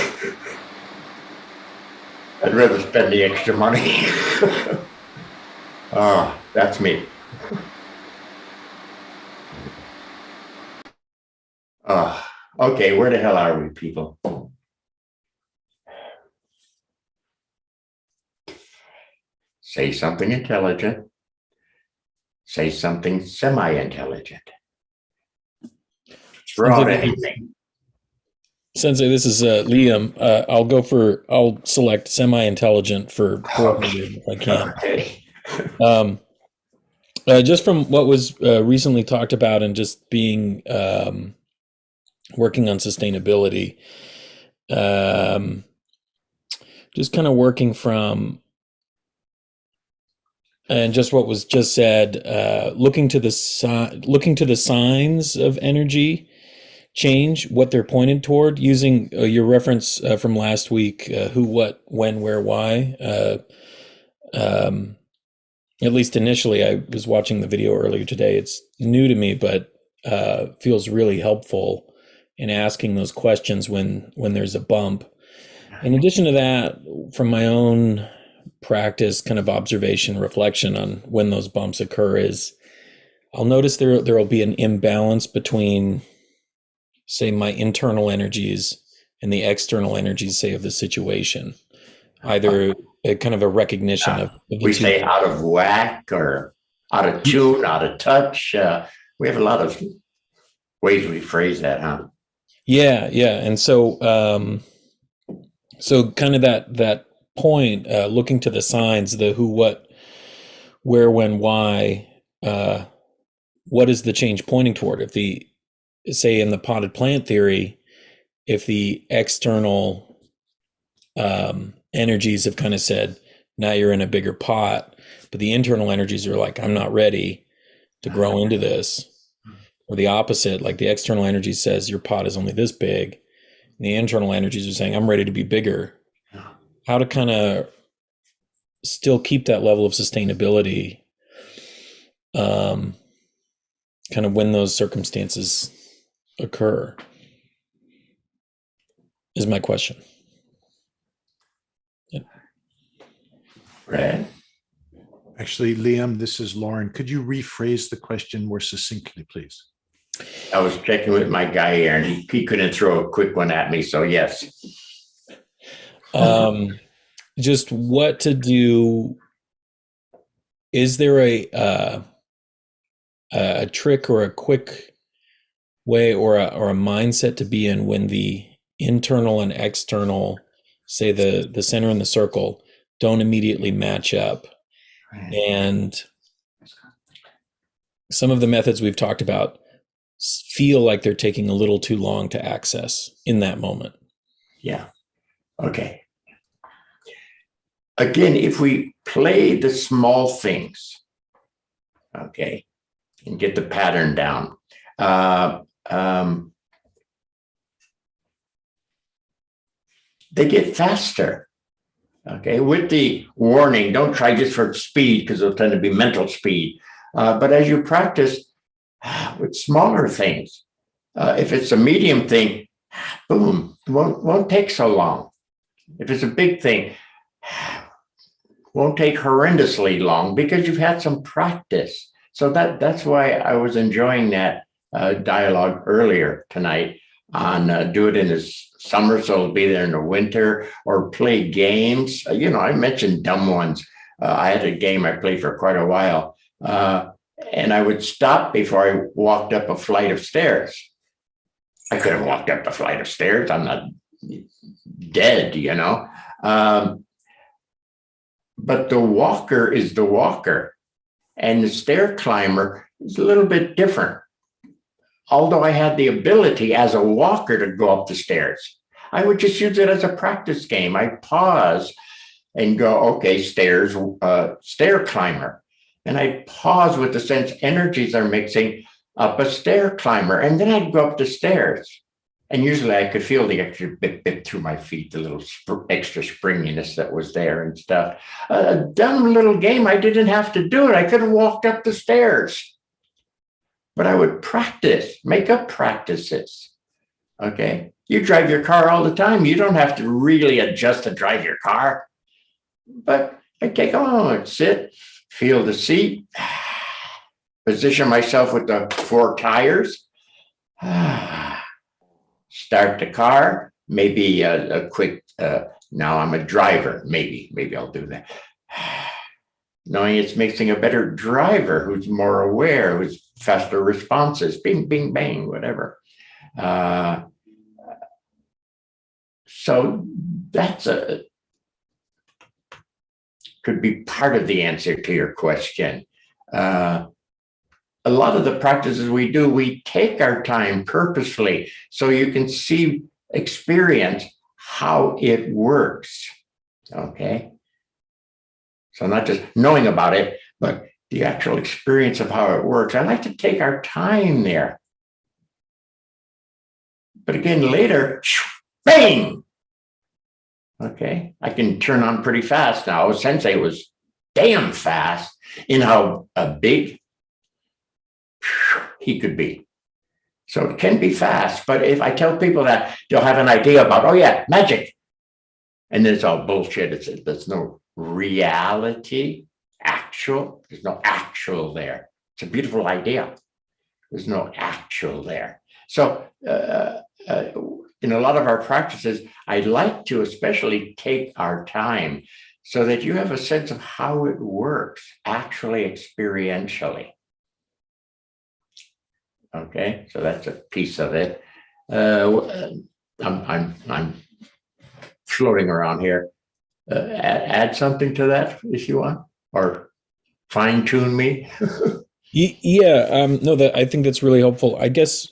I'd rather spend the extra money. Oh, that's me. Okay, where the hell are we, people? Say something intelligent. say something semi-intelligent. Sounds Broad like anything. Sensei, this is Liam. I'll select semi-intelligent for prohibited if I can. Okay. Just from what was recently talked about and just being working on sustainability, just kind of working from and just what was just said, looking to the signs of energy change, what they're pointed toward, using your reference from last week, who, what, when, where, why. At least initially, I was watching the video earlier today. It's new to me, but feels really helpful in asking those questions when there's a bump. In addition to that, from my own practice, kind of observation, reflection on when those bumps occur, is I'll notice there will be an imbalance between, say, my internal energies and the external energies, say, of the situation. Either a kind of a recognition of the We two. say out of whack or out of tune, out of touch. We have a lot of ways we phrase that, huh? Yeah. And so so kind of that point, looking to the signs, the who, what, where, when, why, what is the change pointing toward? If the, say in the potted plant theory, if the external energies have kind of said, now you're in a bigger pot, but the internal energies are like, I'm not ready to grow into this. Or the opposite, like the external energy says your pot is only this big, and the internal energies are saying, I'm ready to be bigger. How to kind of still keep that level of sustainability, kind of when those circumstances occur, is my question. Brad? Actually, Liam, this is Lauren. Could you rephrase the question more succinctly, please? I was checking with my guy here and he couldn't throw a quick one at me. So yes. Just what to do. Is there a trick or a quick way or a mindset to be in when the internal and external, say the center and the circle, don't immediately match up? And some of the methods we've talked about feel like they're taking a little too long to access in that moment. Yeah. Okay. Again, if we play the small things, okay, and get the pattern down, they get faster. Okay, with the warning, don't try just for speed because it'll tend to be mental speed. But as you practice with smaller things, if it's a medium thing, boom, won't take so long. If it's a big thing, won't take horrendously long because you've had some practice. So that's why I was enjoying that dialogue earlier tonight on do it in the summer, so it'll be there in the winter, or play games. I mentioned dumb ones. I had a game I played for quite a while, and I would stop before I walked up a flight of stairs. I could have walked up a flight of stairs. I'm not dead, but the walker is the walker, and the stair climber is a little bit different. Although I had the ability as a walker to go up the stairs, I would just use it as a practice game. I pause and go, okay, stairs, stair climber. And I pause with the sense energies are mixing up a stair climber. And then I'd go up the stairs. And usually I could feel the extra bit through my feet, the little extra springiness that was there and stuff. A dumb little game. I didn't have to do it. I could have walked up the stairs. But I would practice, make up practices. Okay. You drive your car all the time. You don't have to really adjust to drive your car. But I take on, sit, feel the seat, position myself with the 4 tires, start the car, maybe a quick, now I'm a driver. Maybe I'll do that. knowing it's mixing a better driver who's more aware, who's faster responses, bing, bing, bang, whatever. So that's could be part of the answer to your question. A lot of the practices we do, we take our time purposefully so you can experience how it works. Okay. So not just knowing about it, but the actual experience of how it works. I like to take our time there. But again, later, bang! Okay, I can turn on pretty fast now. Sensei was damn fast in how big he could be. So it can be fast, but if I tell people that, they'll have an idea about, oh yeah, magic. And then it's all bullshit. There's no reality, there's no actual there. It's a beautiful idea. There's no actual there. So in a lot of our practices, I like to especially take our time so that you have a sense of how it works, actually experientially. Okay, so that's a piece of it. I'm floating around here. Add something to that if you want, or fine tune me. No, I think that's really helpful. I guess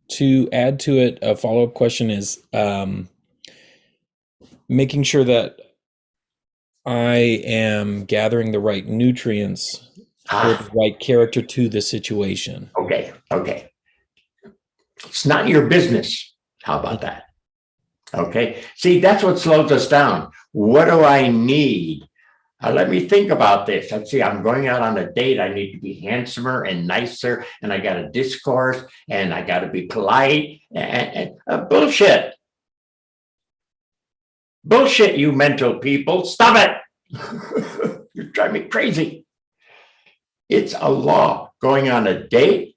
to add to it, a follow-up question is making sure that I am gathering the right nutrients for the right character to the situation. Okay. It's not your business. How about that? Okay. See, that's what slows us down. What do I need? Let me think about this. Let's see, I'm going out on a date. I need to be handsomer and nicer, and I got to discourse, and I got to be polite. And bullshit. Bullshit, you mental people. Stop it. You drive me crazy. It's a law. Going on a date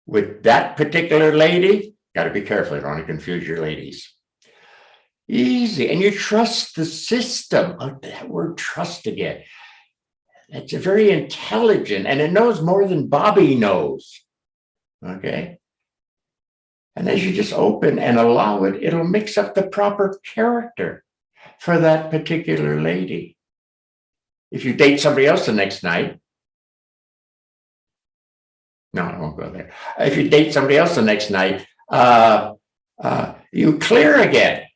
with that particular lady, got to be careful. You don't want to confuse your ladies. Easy. And you trust the system. Oh, that word trust again. It's a very intelligent, and it knows more than Bobby knows. Okay. And as you just open and allow it, it'll mix up the proper character for that particular lady. If you date somebody else the next night, no, I won't go there. If you date somebody else the next night, you clear again.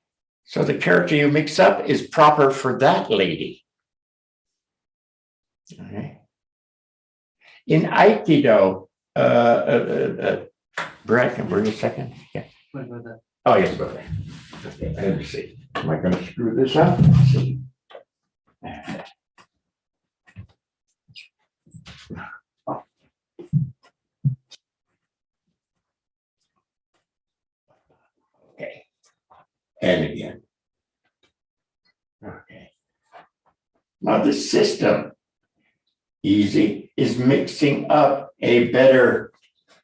So the character you mix up is proper for that lady. Okay. In Aikido, Brad, can bring a second? Yeah. Oh, yes, go there. Okay, let me see. Am I going to screw this up? Let's see. Okay. And again. Okay. Now the system, easy, is mixing up a better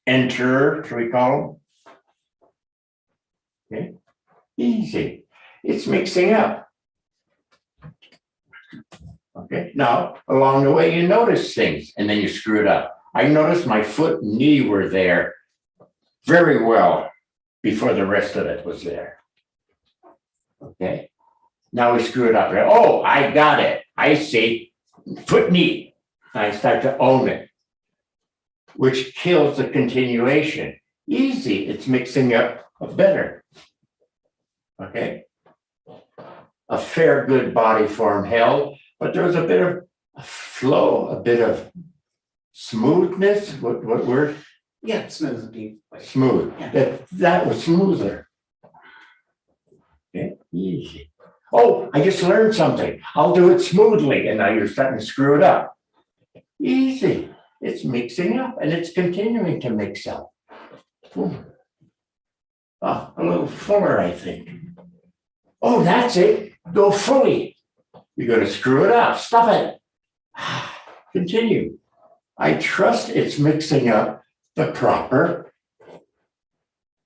enterer, shall we call them? Okay. Easy. It's mixing up. Okay. Now, along the way, you notice things, and then you screw it up. I noticed my foot and knee were there very well before the rest of it was there. Okay. Now we screw it up. Oh, I got it. I see. Foot knee. I start to own it, which kills the continuation. Easy. It's mixing up better. Okay. A fair, good body form held, but there was a bit of a flow, a bit of smoothness. What word? Yeah, smooth would be Smooth. Yeah. That was smoother. Okay, easy. Oh, I just learned something. I'll do it smoothly, and now you're starting to screw it up. Easy. It's mixing up, and it's continuing to mix up. Ooh. Oh, a little fuller, I think. Oh, that's it. Go fully. You're going to screw it up. Stop it. Continue. I trust it's mixing up the proper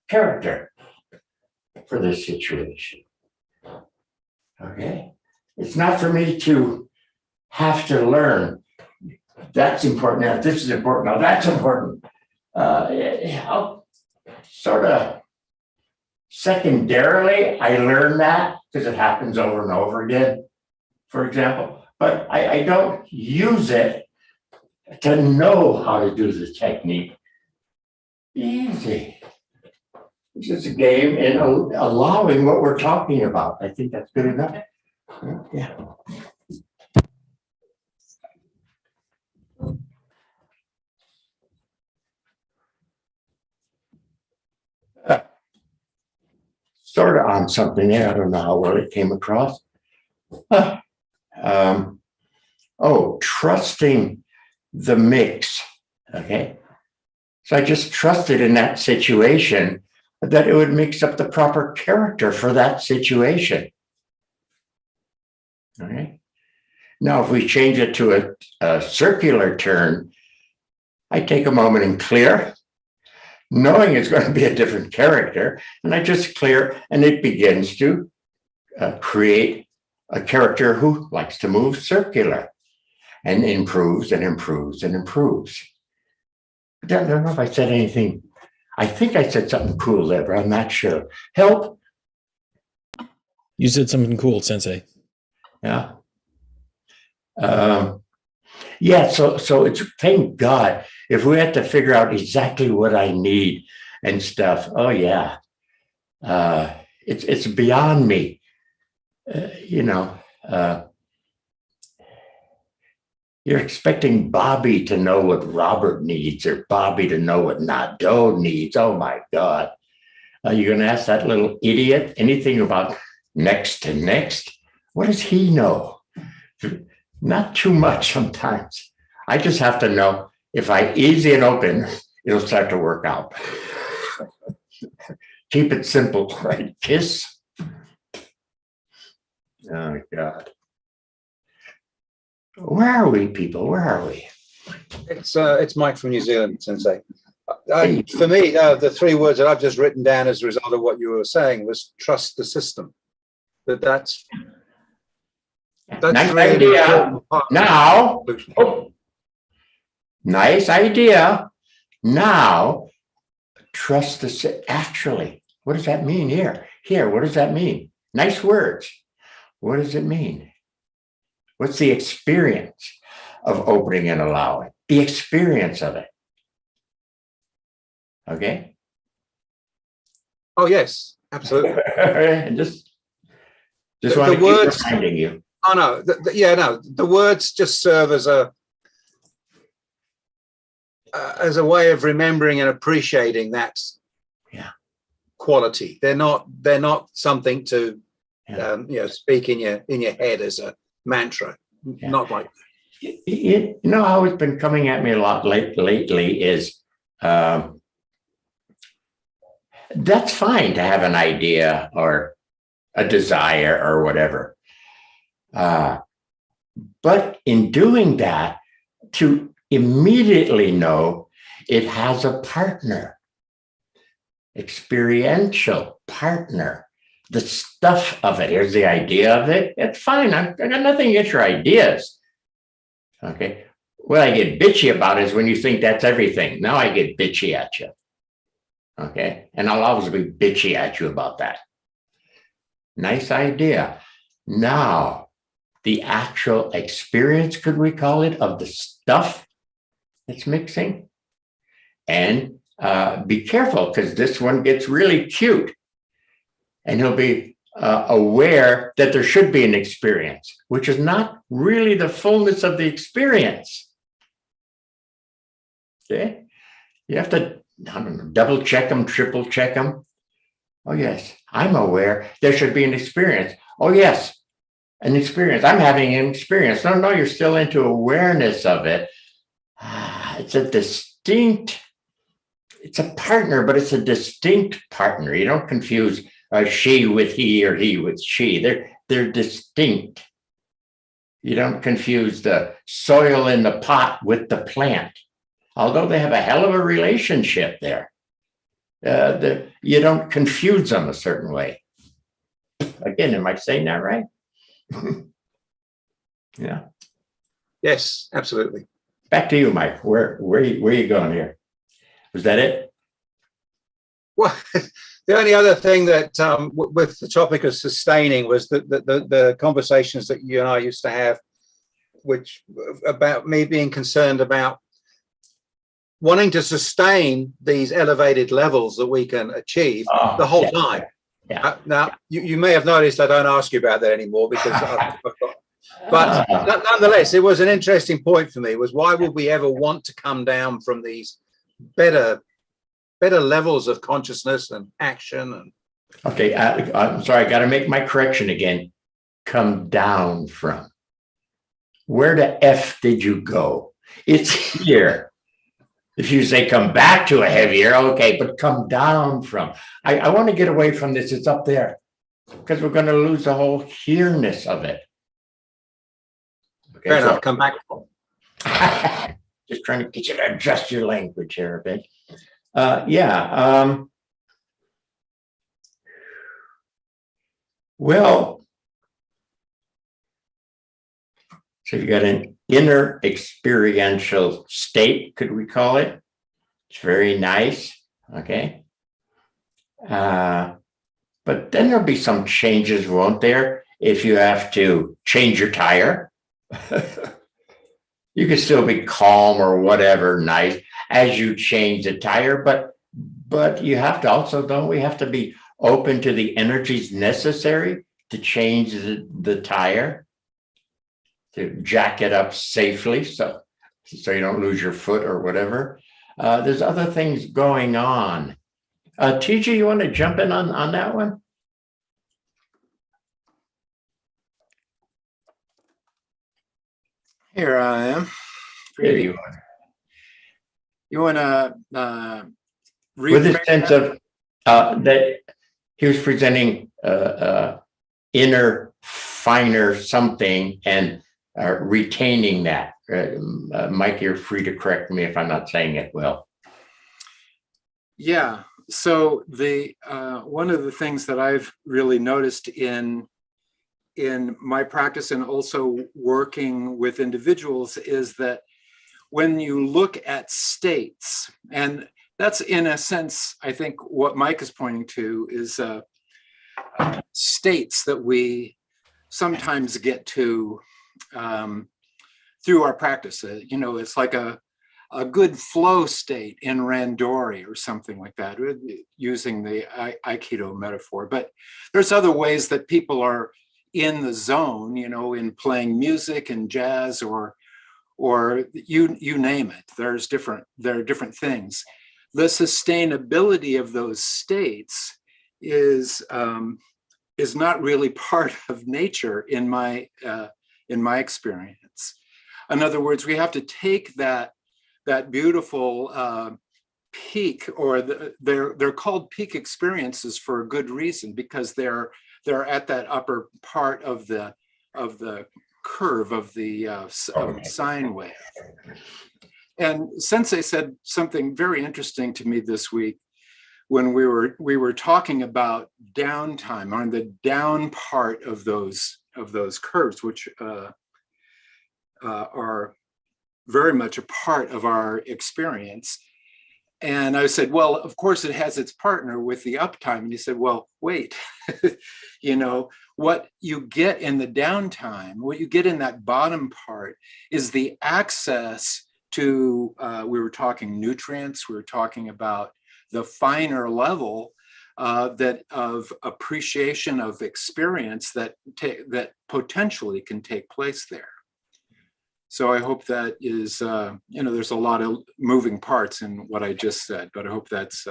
character for this situation. Okay. It's not for me to have to learn that's important. Now, this is important. Now, that's important. I'll sort of secondarily, I learned that because it happens over and over again, for example, but I don't use it to know how to do the technique. Easy. It's just a game in allowing what we're talking about. I think that's good enough. Yeah. Sort of on something there. I don't know how well it came across. Trusting the mix. Okay. So I just trusted in that situation that it would mix up the proper character for that situation. All right. Now, if we change it to a circular turn, I take a moment and clear, knowing it's going to be a different character, and I just clear, and it begins to create a character who likes to move circular and improves and improves and improves. I don't know if I said anything. I think I said something cool there, but I'm not sure. Help? You said something cool, Sensei. Yeah. Yeah, so it's, thank God, if we had to figure out exactly what I need and stuff, oh yeah, it's beyond me. You're expecting Bobby to know what Robert needs or Bobby to know what Nadeau needs. Oh my God. You're going to ask that little idiot anything about next to next? What does he know? Not too much sometimes. I just have to know if I ease it open, it'll start to work out. Keep it simple, right? Kiss. Oh, God. Where are we, people? Where are we? It's Mike from New Zealand, Sensei. For me, the three words that I've just written down as a result of what you were saying was trust the system. That's nice really idea. important part. Now, nice idea. Now, trust the actually. What does that mean here? Here, what does that mean? Nice words. What does it mean? What's the experience of opening and allowing? The experience of it. Okay. Oh yes, absolutely. And just want to keep words, reminding you. Oh no, the words just serve as a way of remembering and appreciating that quality. They're not something to speak in your head as a mantra. Yeah. Not like how it's been coming at me a lot lately is that's fine to have an idea or a desire or whatever. But in doing that, to immediately know it has a partner, experiential partner, the stuff of it. Here's the idea of it. It's fine. I got nothing against your ideas. Okay. What I get bitchy about is when you think that's everything. Now I get bitchy at you. Okay. And I'll always be bitchy at you about that. Nice idea. Now, the actual experience, could we call it, of the stuff that's mixing? And be careful, because this one gets really cute. And he'll be aware that there should be an experience, which is not really the fullness of the experience. Okay? You have to, double check them, triple check them. Oh, yes, I'm aware there should be an experience. Oh, yes, an experience. I'm having an experience. No, you're still into awareness of it. It's a distinct, it's a partner, but it's a distinct partner. You don't confuse she with he or he with she. They're distinct. You don't confuse the soil in the pot with the plant, although they have a hell of a relationship there. You don't confuse them a certain way. Again, am I saying that right? Yeah. yes, absolutely. Back to you, Mike. Where you going here? Was that it? Well, the only other thing that with the topic of sustaining was the conversations that you and I used to have, which about me being concerned about wanting to sustain these elevated levels that we can achieve the whole time. Yeah. Now, you may have noticed I don't ask you about that anymore because I've got, but nonetheless, it was an interesting point for me, was why would we ever want to come down from these better levels of consciousness and action? And Okay, I'm sorry, I got to make my correction again. Come down from. Where the F did you go? It's here. If you say come back to a heavier, okay, but come down from. I want to get away from this. It's up there because we're going to lose the whole here-ness of it. Okay, fair enough, come back. Just trying to get you to adjust your language here a bit. Yeah. Well, so you got an inner experiential state, could we call it? It's very nice. Okay. But then there'll be some changes, won't there? If you have to change your tire, you can still be calm or whatever, nice as you change the tire, but you have to also, don't we have to be open to the energies necessary to change the tire, to jack it up safely so you don't lose your foot or whatever. There's other things going on. TJ, you want to jump in on that one? Here I am. There you are. You want to With a sense of that he was presenting inner, finer something and retaining that. Mike, you're free to correct me if I'm not saying it well. Yeah. So the one of the things that I've really noticed in my practice and also working with individuals is that when you look at states, and that's in a sense, I think what Mike is pointing to is states that we sometimes get to through our practice. It's like a good flow state in Randori or something like that, using the Aikido metaphor. But there's other ways that people are in the zone, in playing music and jazz or you name it. There are different things. The sustainability of those states is not really part of nature in my experience. In other words, we have to take that beautiful peak, or they're called peak experiences for a good reason, because they're at that upper part of the curve of the sine wave. And Sensei said something very interesting to me this week when we were talking about downtime, on the down part of those curves, which are very much a part of our experience. And I said, well, of course it has its partner with the uptime. And he said, well, wait, what you get in the downtime, what you get in that bottom part is the access to, we were talking nutrients, we were talking about the finer level that of appreciation of experience that potentially can take place there. So I hope that is, there's a lot of moving parts in what I just said, but I hope that's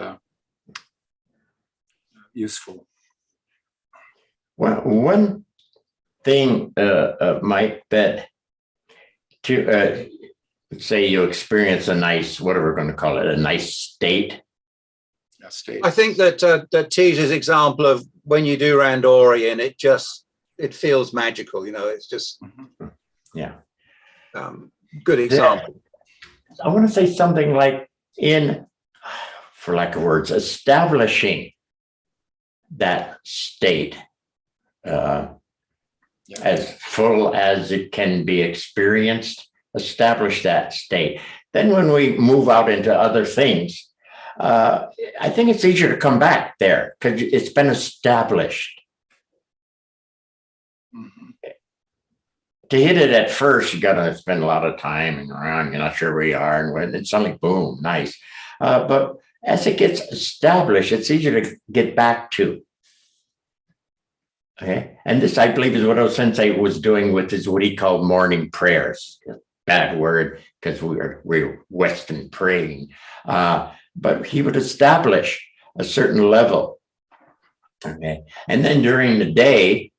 useful. Well, one thing, Mike, that to say you experience a nice, whatever we're going to call it, a nice state. I think that teaches example of when you do Randori and it feels magical, it's just good example. I want to say something like for lack of words, establishing that state as full as it can be experienced, establish that state. Then when we move out into other things, I think it's easier to come back there because it's been established. To hit it at first, you got to spend a lot of time and around. You're not sure where you are, and when it's suddenly boom, nice. But as it gets established, it's easier to get back to. Okay, and this, I believe, is what our sensei was doing with his what he called morning prayers. Bad word because we're Western praying, but he would establish a certain level. Okay, and then during the day,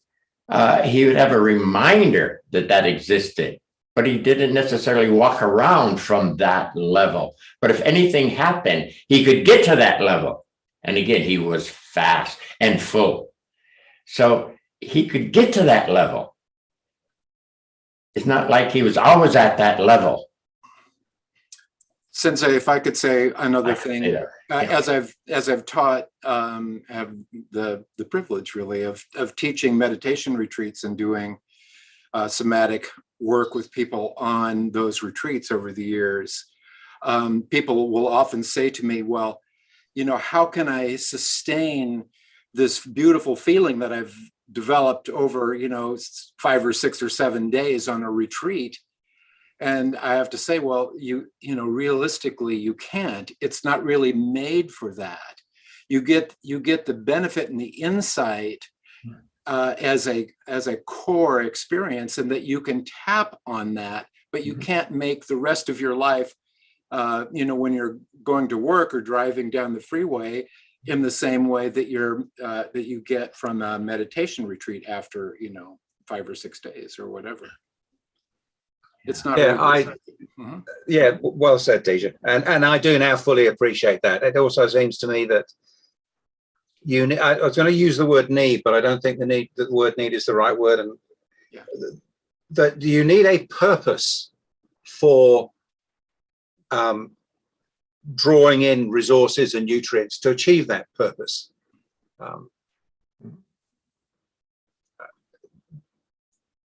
he would have a reminder that existed, but he didn't necessarily walk around from that level. But if anything happened, he could get to that level. And again, he was fast and full. So he could get to that level. It's not like he was always at that level. Sensei, if I could say another thing, Yeah. as I've taught, have the privilege really of teaching meditation retreats and doing somatic work with people on those retreats over the years, people will often say to me, well, how can I sustain this beautiful feeling that I've developed over, 5 or 6 or 7 days on a retreat? And I have to say, well, realistically, you can't. It's not really made for that. You get the benefit and the insight as a core experience, and that you can tap on that, but you can't make the rest of your life, when you're going to work or driving down the freeway, in the same way that that you get from a meditation retreat after 5 or 6 days or whatever. It's not. Yeah, Mhm. Yeah, well said, Deja. And I do now fully appreciate that. It also seems to me that I was going to use the word need, but I don't think the word need is the right word. And Yeah. that you need a purpose for drawing in resources and nutrients to achieve that purpose.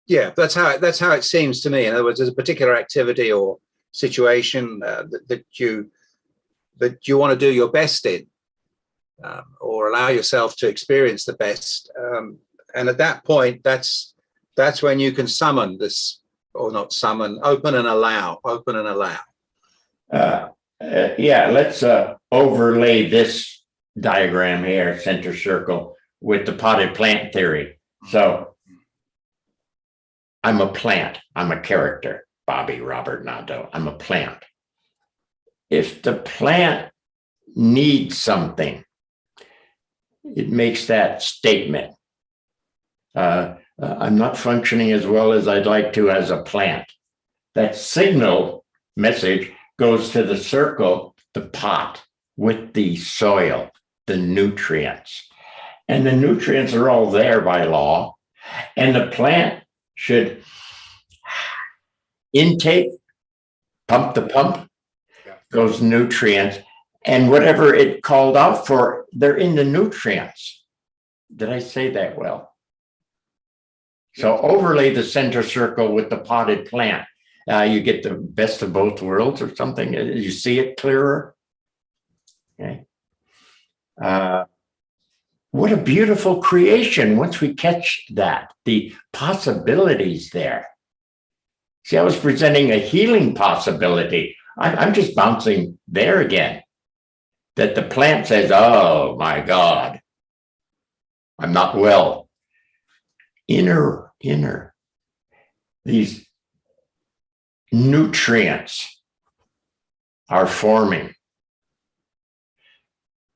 Yeah, that's how it seems to me. In other words, there's a particular activity or situation that you want to do your best in, or allow yourself to experience the best. And at that point, that's when you can summon this, or not summon, open and allow. Yeah, let's overlay this diagram here, center circle, with the potted plant theory. So I'm a plant. I'm a character, Bobby Robert Nadeau. I'm a plant. If the plant needs something, it makes that statement. I'm not functioning as well as I'd like to as a plant. That signal message goes to the circle, the pot, with the soil, the nutrients. And the nutrients are all there by law. And the plant should intake, pump the pump, those nutrients, and whatever it called out for, they're in the nutrients. Did I say that well? So overlay the center circle with the potted plant. You get the best of both worlds or something. You see it clearer. Okay. What a beautiful creation once we catch that, the possibilities there. See, I was presenting a healing possibility. I'm just bouncing there again. That the plant says, oh my God, I'm not well. Inner, these nutrients are forming.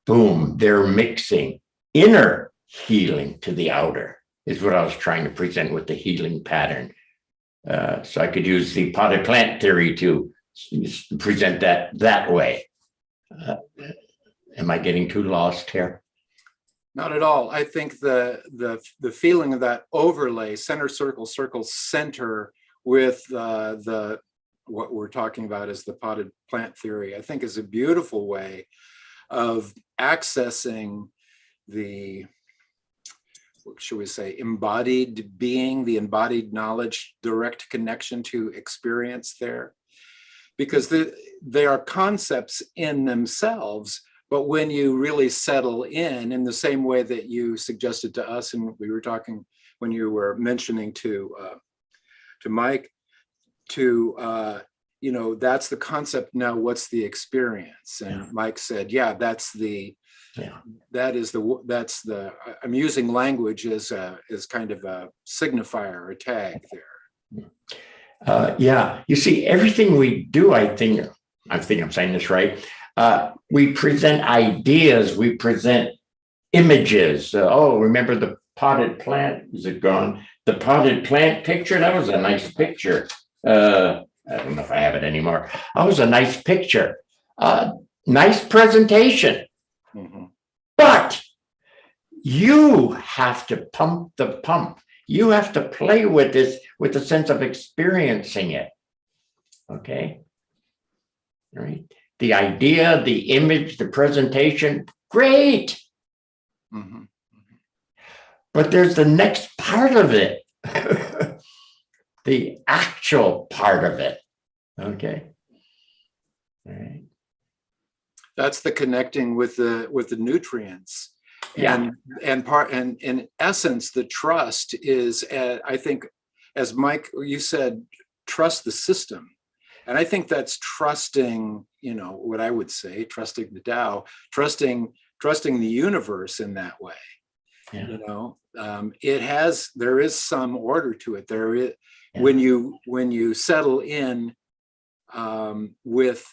Boom, they're mixing. Inner healing to the outer is what I was trying to present with the healing pattern. So I could use the potted plant theory to present that way. Am I getting too lost here? Not at all. I think the feeling of that overlay, center circle, center, with what we're talking about as the potted plant theory, I think is a beautiful way of accessing the what should we say, embodied being, the embodied knowledge, direct connection to experience there. Because they are concepts in themselves, but when you really settle in the same way that you suggested to us, and we were talking when you were mentioning to Mike, you know, that's the concept. Now, what's the experience? And Mike said, yeah, that's the I'm using language as kind of a signifier or tag there. Yeah, you see, everything we do, I think I'm saying this right. We present ideas, we present images. Remember the potted plant? Is it gone? The potted plant picture? That was a nice picture. I don't know if I have it anymore. That was a nice picture. Nice presentation. Mm-hmm. But you have to pump the pump. You have to play with this with the sense of experiencing it. Okay. All right. The idea, the image, the presentation, great. Mm-hmm. But there's the next part of it, the actual part of it. Okay. All right. That's the connecting with the nutrients. Yeah. And in essence, the trust is, I think, as Mike, you said, trust the system. And I think that's trusting, you know, what I would say, trusting the Tao, trusting the universe in that way. Yeah. You know, there is some order to it. There is, when you settle in with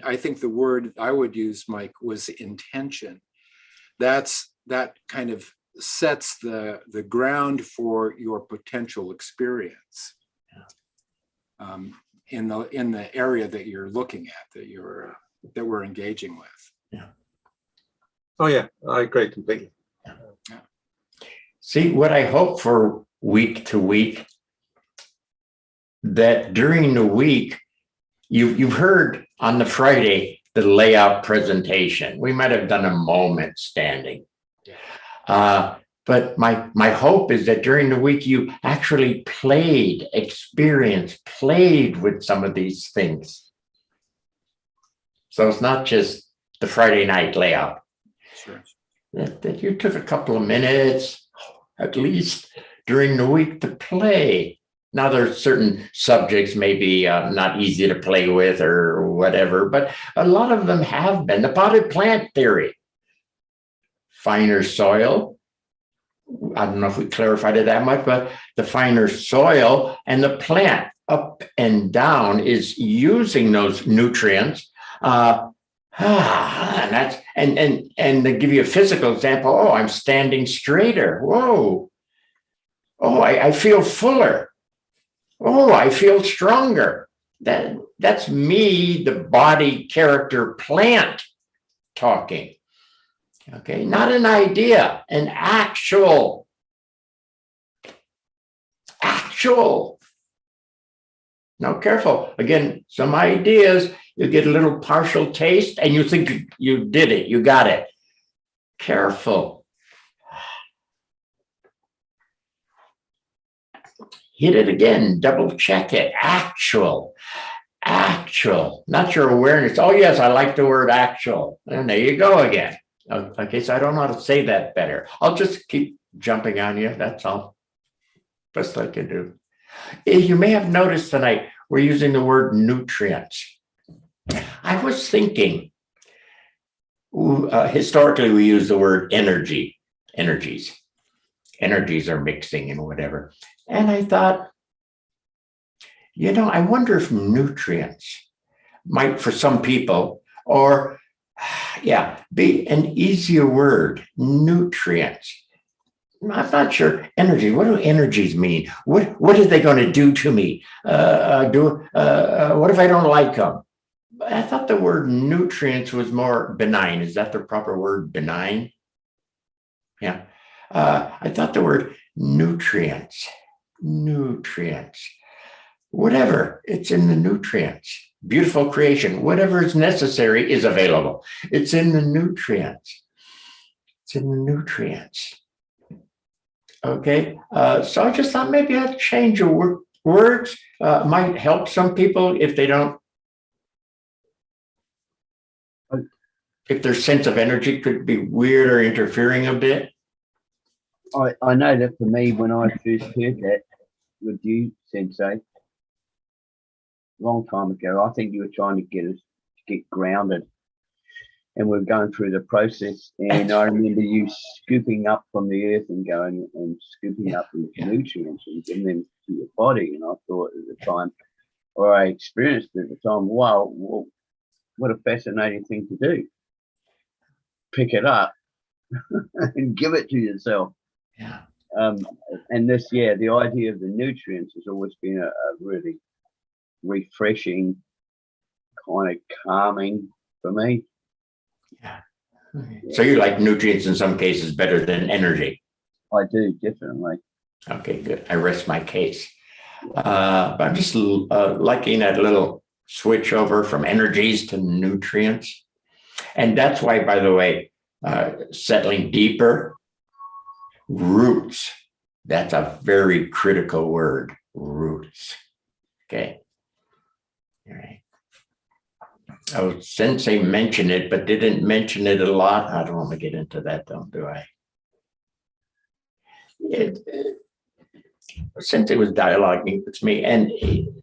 I think the word I would use, Mike, was intention. That kind of sets the ground for your potential experience. In the area that you're looking at, that we're engaging with. Yeah. Oh yeah, I agree completely. Yeah. See, what I hope for week to week, that during the week, you've heard on the Friday the layout presentation. We might have done a moment standing. But my hope is that during the week you actually played with some of these things. So it's not just the Friday night layout. Sure. That you took a couple of minutes, at least during the week, to play. Now there's certain subjects maybe not easy to play with or whatever, but a lot of them have been. The potted plant theory, finer soil. I don't know if we clarified it that much, but the finer soil and the plant up and down is using those nutrients. And to give you a physical example, I'm standing straighter. Whoa. I feel fuller. I feel stronger. That's me, the body, character, plant talking. Okay, not an idea, an actual. Now, careful. Again, some ideas, you get a little partial taste and you think you did it, you got it. Careful. Hit it again, double check it. Actual, not your awareness. Oh, yes, I like the word actual. And there you go again. Okay, so I don't know how to say that better. I'll just keep jumping on you. That's all. Best I can do. You may have noticed tonight we're using the word nutrients. I was thinking, historically, we use the word energies. Energies are mixing and whatever. And I thought, I wonder if nutrients might, for some people, or be an easier word, nutrients. I'm not sure. Energy. What do energies mean? What are they going to do to me? What if I don't like them? I thought the word nutrients was more benign. Is that the proper word, benign? Yeah. I thought the word nutrients. Whatever, it's in the nutrients. Beautiful creation. Whatever is necessary is available. It's in the nutrients. Okay, so I just thought maybe I'd change your words. Might help some people if they don't, if their sense of energy could be weird or interfering a bit. I know that for me, when I first heard that with you, Sensei, long time ago, I think you were trying to get us to get grounded. And we're going through the process. And I remember you scooping up from the earth and going and scooping up these nutrients and giving them to your body. And I thought at the time, or I experienced at the time, wow, well, what a fascinating thing to do. Pick it up and give it to yourself. Yeah. And this, yeah, the idea of the nutrients has always been a really refreshing, kind of calming for me. Yeah. So you like nutrients in some cases better than energy? I do, definitely. Okay, good. I rest my case. But I'm just liking that little switch over from energies to nutrients. And that's why, by the way, settling deeper, roots, that's a very critical word, roots. Okay. All right. Oh, Sensei mentioned it, but didn't mention it a lot. I don't want to get into that, though, do I? Sensei was dialoguing with me and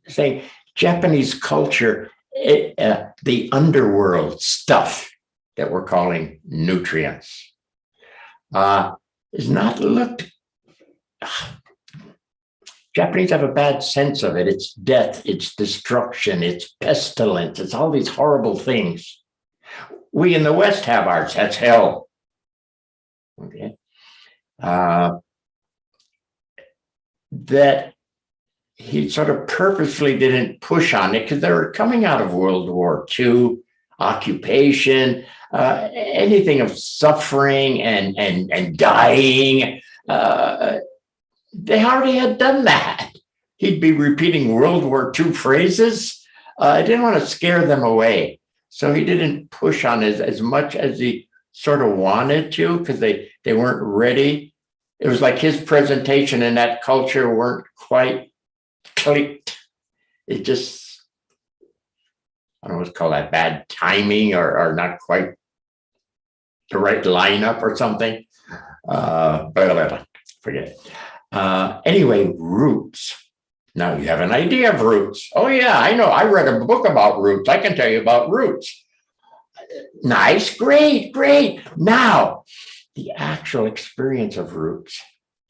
saying Japanese culture, the underworld stuff that we're calling nutrients, is not looked. Japanese have a bad sense of it. It's death, it's destruction, it's pestilence, it's all these horrible things. We in the West have ours, that's hell. Okay. That he sort of purposefully didn't push on it because they were coming out of World War II, occupation, anything of suffering and dying. They already had done that. He'd be repeating World War II phrases. I didn't want to scare them away. So he didn't push on it as much as he sort of wanted to because they weren't ready. It was like his presentation in that culture weren't quite clicked. It just, I don't know what's called that, bad timing or not quite the right lineup or something. But forget it. Anyway, roots. Now you have an idea of roots. Oh yeah, I know. I read a book about roots. I can tell you about roots. Nice, great. Now, the actual experience of roots.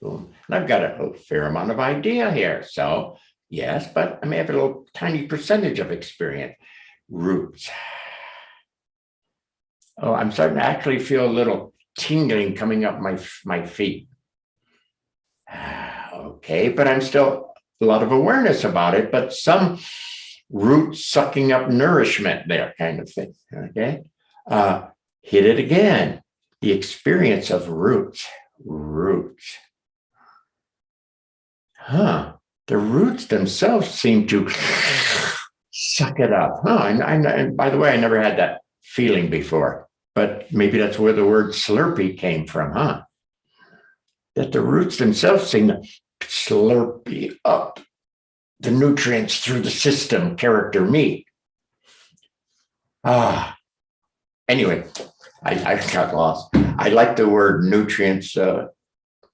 Boom. And I've got a fair amount of idea here. So yes, but I may have a little tiny percentage of experience. Roots. Oh, I'm starting to actually feel a little tingling coming up my feet. Okay, but I'm still a lot of awareness about it, but some root sucking up nourishment there kind of thing. Okay. Hit it again. The experience of roots. The roots themselves seem to suck it up. And by the way, I never had that feeling before, but maybe that's where the word slurpee came from, that the roots themselves seem to slurpee up the nutrients through the system, character me. Anyway, I got lost. I like the word nutrients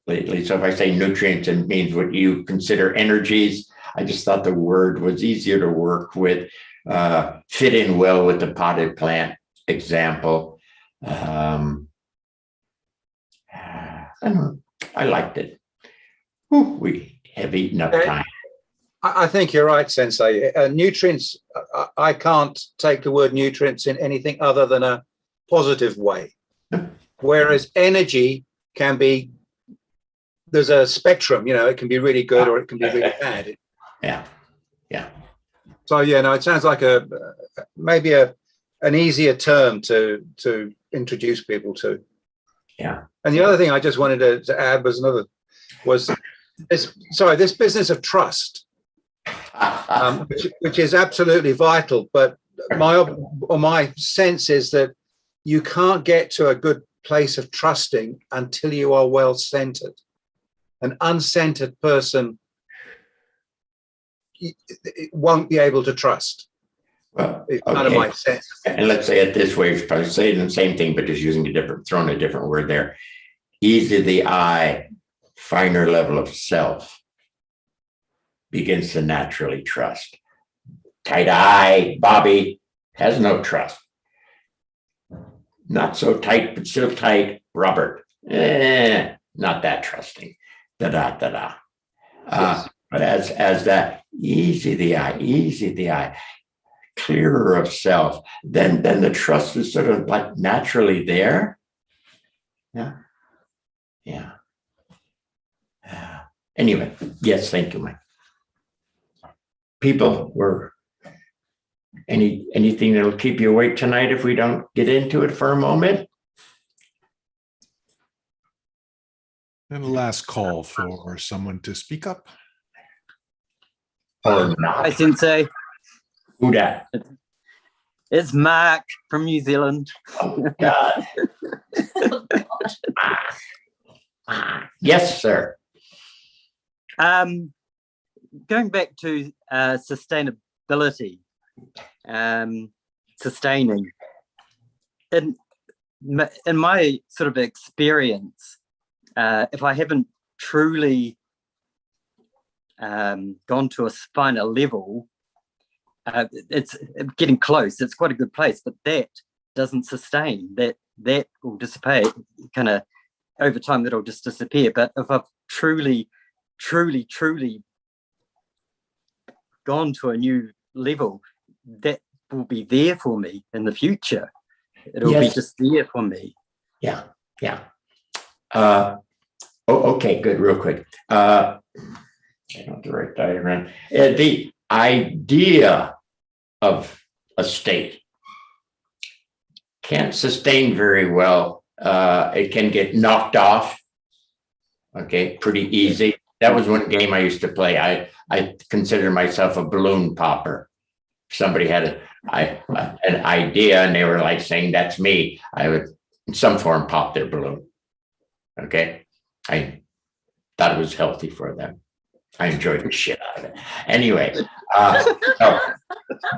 lately. So if I say nutrients, it means what you consider energies. I just thought the word was easier to work with, fit in well with the potted plant example. I don't know. I liked it. We have eaten up time. I think you're right, Sensei. Nutrients, I can't take the word nutrients in anything other than a positive way. Whereas energy can be, there's a spectrum, it can be really good or it can be really bad. Yeah. So, it sounds like maybe an easier term to introduce people to. Yeah. And the other thing I just wanted to add was this business of trust, which is absolutely vital. But my sense is that you can't get to a good place of trusting until you are well centered. an uncentered person won't be able to trust. Well, It's kind of okay. my sense. And let's say it this way, it's probably saying the same thing, but just using throwing a different word there. Easy the eye, finer level of self begins to naturally trust. Tight eye, Bobby has no trust. Not so tight, but still tight, Robert. Not that trusting. Da-da. But as that easy the eye, clearer of self, then the trust is sort of like naturally there. Yeah. Anyway, yes, thank you, Mike. People, anything that'll keep you awake tonight if we don't get into it for a moment? And the last call for someone to speak up. Or not? Hi, Sensei. Who dat? It's Mark from New Zealand. Oh, God. Yes, sir. Going back to sustainability, sustaining. In my sort of experience, if I haven't truly gone to a finer level, it's getting close. It's quite a good place, but that doesn't sustain. That will dissipate. Kind of over time, that'll just disappear. But if I've truly gone to a new level, that will be there for me in the future. It'll be just there for me. Yeah. Okay, good. Real quick. I don't the right diagram. The idea of a state can't sustain very well. It can get knocked off. Okay, pretty easy. That was one game I used to play. I consider myself a balloon popper. Somebody had an idea and they were like saying, that's me. I would in some form pop their balloon. Okay. I thought it was healthy for them. I enjoyed the shit out of it. Anyway, so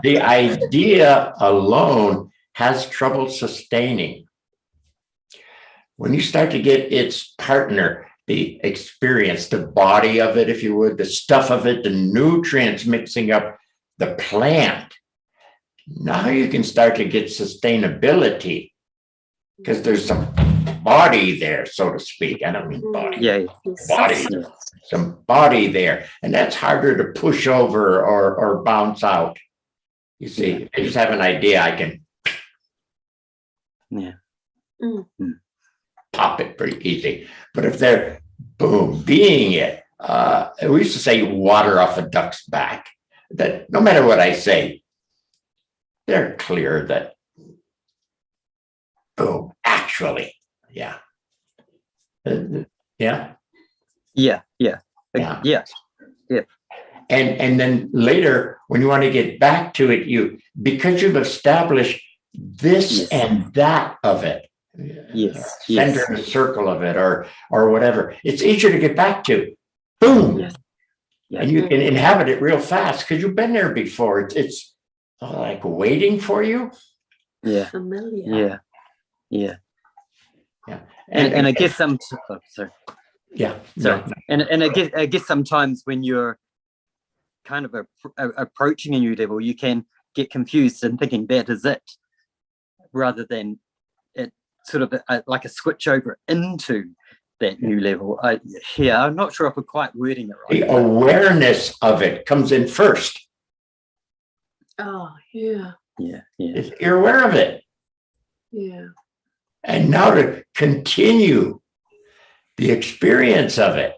the idea alone has trouble sustaining. When you start to get its partner, the experience, the body of it, if you would, the stuff of it, the nutrients mixing up the plant, now you can start to get sustainability because there's some body there, so to speak. I don't mean body. Yeah. Body. Some body there. And that's harder to push over or bounce out. You see, I just have an idea, I can pop it pretty easy. But if they're being it, we used to say water off a duck's back, that no matter what I say, they're clear that actually, yeah. And then later, when you want to get back to it, because you've established this and that of it, center and circle of it, or whatever, it's easier to get back to. Boom, and you can inhabit it real fast because you've been there before. It's like waiting for you. Familiar. And I guess sorry. Yeah. Sorry. And I guess sometimes when you're kind of approaching a new level, you can get confused and thinking that is it, rather than it sort of like a switch over into that new level. I'm not sure if we're quite wording it right. The awareness of it comes in first. Oh, yeah. You're aware of it. Yeah. And now to continue the experience of it,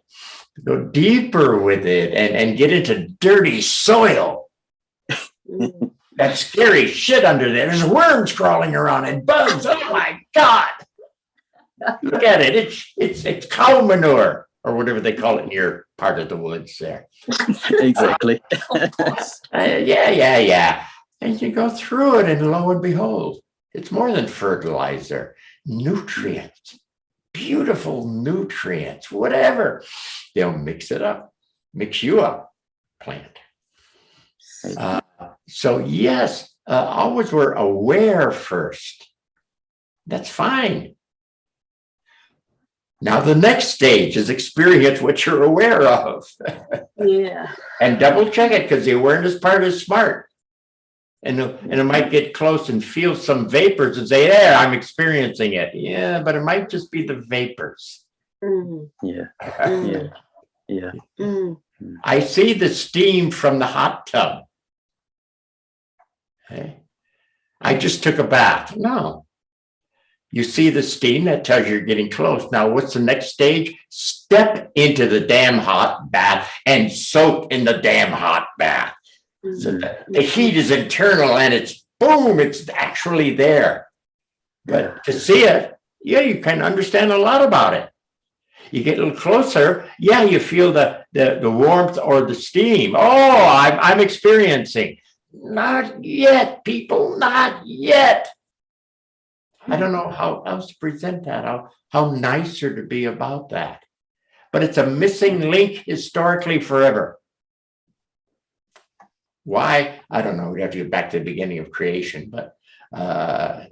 go deeper with it and get into dirty soil. That scary shit under there. There's worms crawling around and bugs. Oh my God. Look at it. It's cow manure or whatever they call it in your part of the woods there. Exactly. Yeah. And you go through it and lo and behold, it's more than fertilizer, nutrients, beautiful nutrients, whatever. They'll mix it up, mix you up, plant. So yes, always we're aware first. That's fine. Now the next stage is experience what you're aware of. Yeah. And double check it, because the awareness part is smart. And it might get close and feel some vapors and say, yeah, I'm experiencing it. Yeah, but it might just be the vapors. Mm, Yeah. mm, Yeah. mm. I see the steam from the hot tub. Okay. I just took a bath. No. You see the steam, that tells you you're getting close. Now, what's the next stage? Step into the damn hot bath and soak in the damn hot bath. So the heat is internal and it's boom, it's actually there. But to see it, yeah, you can understand a lot about it. You get a little closer, yeah, you feel the warmth or the steam. Oh, I'm experiencing. Not yet, people, not yet. I don't know how else to present that, how nicer to be about that. But it's a missing link historically forever. Why? I don't know. We have to get back to the beginning of creation, but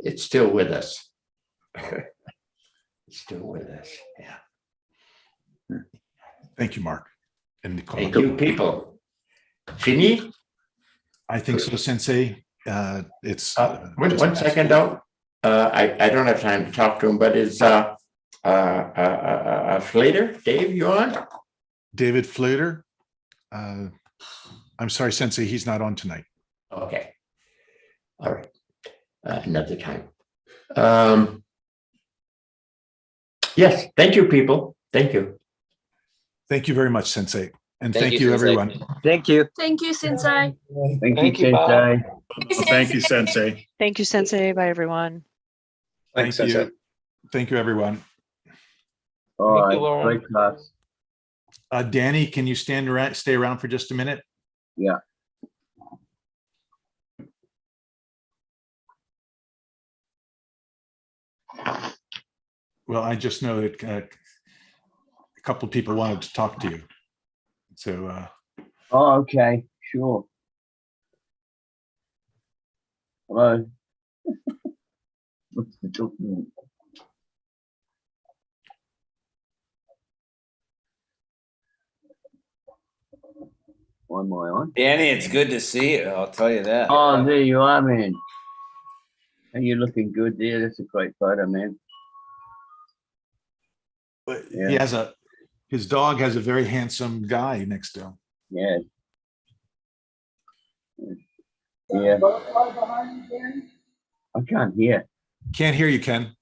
it's still with us. It's still with us. Yeah. Thank you, Mark. And Nicole. Thank you, people. Fini? I think so, Sensei. It's One second, though. I don't have time to talk to him, but is Flater, Dave, you on? David Flater. I'm sorry, Sensei, he's not on tonight. Okay. All right. Another time. Yes, thank you, people. Thank you. Thank you very much, Sensei. And Thank thank you, you, Sensei. everyone. Thank you. Thank you, Sensei. Thank you, Bob. Sensei. Well, thank you, Sensei. Thank you, Sensei. Bye, everyone. Thanks, Thank Sensei. you. Thank you, everyone. All Thank you, right, Lauren. great class. Danny, can you stay around for just a minute? Yeah. Well, I just know that a couple of people wanted to talk to you. So Oh, okay, sure. Hello. What's the document? Why am I on? Danny, it's good to see you. I'll tell you that. Oh, there you are, man. And you're looking good there. That's a great photo, man. but Yeah. he has his dog has a very handsome guy next to him. Yeah. Yeah. I can't hear. Can't hear you, Ken.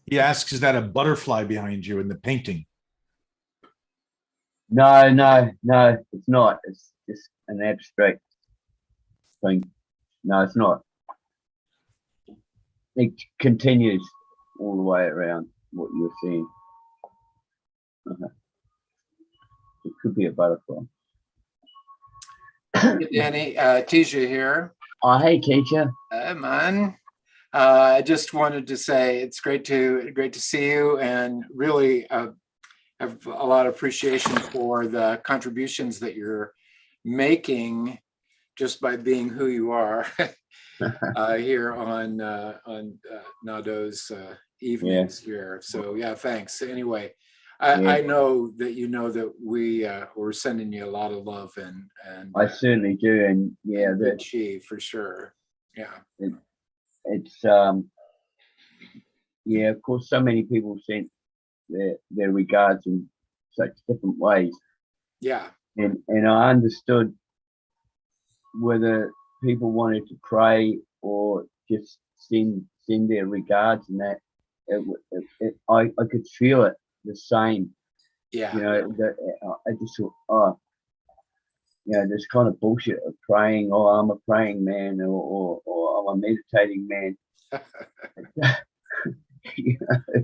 He asks, is that a butterfly behind you in the painting? No, it's not. It's just an abstract thing. No, it's not. It continues all the way around what you're seeing. It could be a butterfly. Hey, Danny, Tisha here. Oh, hey, teacher. Hey, man. I just wanted to say it's great to see you, and really have a lot of appreciation for the contributions that you're making just by being who you are here on Nado's evenings here. So yeah, thanks. Anyway, I know that you know that we're sending you a lot of love and I certainly do, and yeah, good chi for sure. Yeah. It's yeah, of course, so many people sent their regards in such different ways. Yeah. And I understood whether people wanted to pray or just send their regards, and that I could feel it the same. Yeah. You know, that I just thought, oh, you know, this kind of bullshit of praying, oh, I'm a praying man, or I'm a meditating man. You know,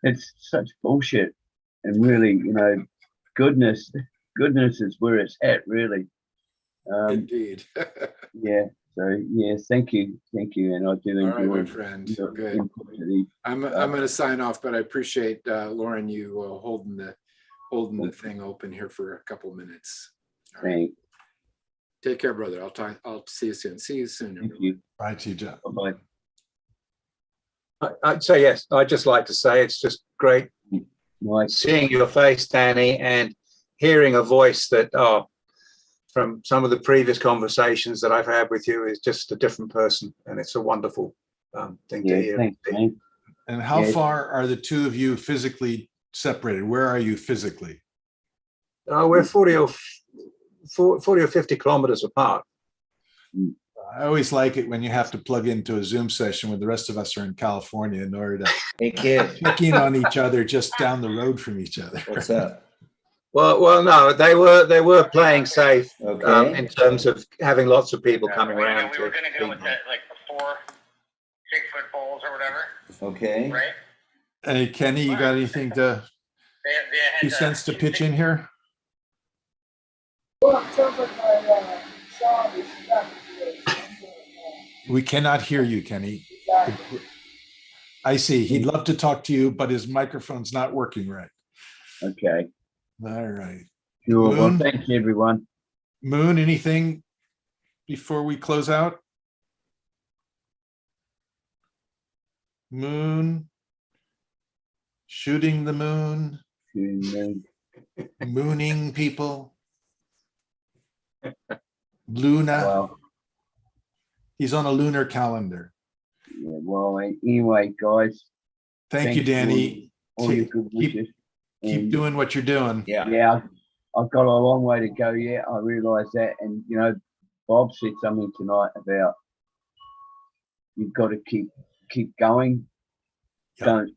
it's such bullshit. And really, you know, goodness is where it's at, really. Indeed. Yeah. So yeah, thank you, and I do All right, my enjoy friend. your Good. input to these. I'm going to sign off, but I appreciate Lauren, you holding the thing open here for a couple minutes. All right. Thanks. Take care, brother. I'll see you soon. See you soon. Thank everyone. you. Bye, TJ. Bye. I'd say yes. I'd just like to say it's just great Nice. seeing your face, Danny, and hearing a voice that, from some of the previous conversations that I've had with you, is just a different person, and it's a wonderful thing to Yeah, hear. thanks, man. And how Yeah. far are the two of you physically separated? Where are you physically? We're 40 or 50 kilometers apart. I always like it when you have to plug into a Zoom session when the rest of us are in California in order to Hey, kid, check in on each other just down the road from each other. what's up? Well, no, they were playing safe Okay. in terms of having lots of people coming around. We were gonna go with that, like the 4 6-foot poles or whatever, Okay. right? Hey, Kenny, you got anything to, They had 2 cents to pitch in here? We cannot hear you, Kenny. I see. He'd love to talk to you, but his microphone's not working right. Okay. All right. Sure. Well, Moon? thanks everyone. Moon, anything before we close out? Moon? Shooting the moon? Mooning people? Luna? Well, He's on a lunar calendar. yeah, well, anyway, guys. Thank you, thanks for Danny. all your good wishes. Keep And, doing what you're doing. Yeah. yeah, I've got a long way to go yet. I realise that. And, you know, Bob said something tonight about you've got to keep going. Yeah. Don't,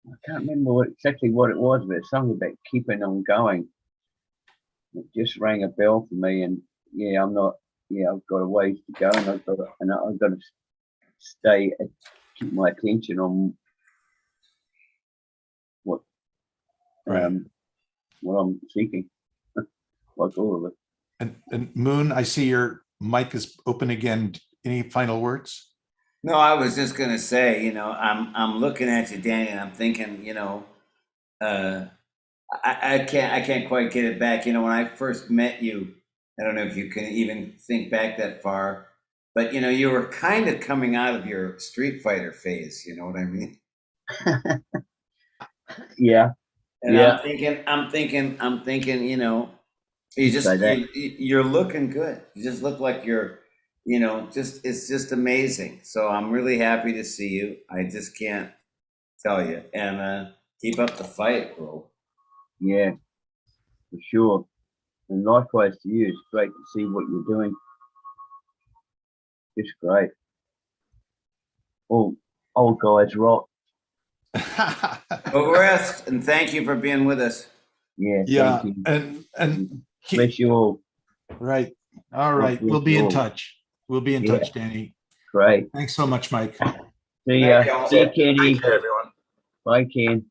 I can't remember exactly what it was, but it's something about keeping on going. It just rang a bell for me. And yeah, I've got a ways to go, and I've got to keep my attention on what Right. what I'm seeking, like all of it. And Moon, I see your mic is open again. Any final words? No, I was just gonna say, I'm looking at you, Danny, and I'm thinking, I can't quite get it back. When I first met you, I don't know if you can even think back that far, but you were kind of coming out of your Street Fighter phase. You know what I mean? Yeah. And Yeah. I'm thinking, you're looking good. You just look like you're, it's just amazing. So I'm really happy to see you. I just can't tell you. And keep up the fight, bro. Yeah, for sure. And likewise to you. It's great to see what you're doing. It's great. All guys rock. Well, rest, and thank you for being with us. Yeah. Yeah, Thank you. and Bless you all. right. All right. bless We'll be you in all. touch. We'll be in Yeah. touch, Danny. Great. Thanks so much, Mike. See ya. Thank you all. See ya, Kenny. Take care, everyone. Bye, Ken.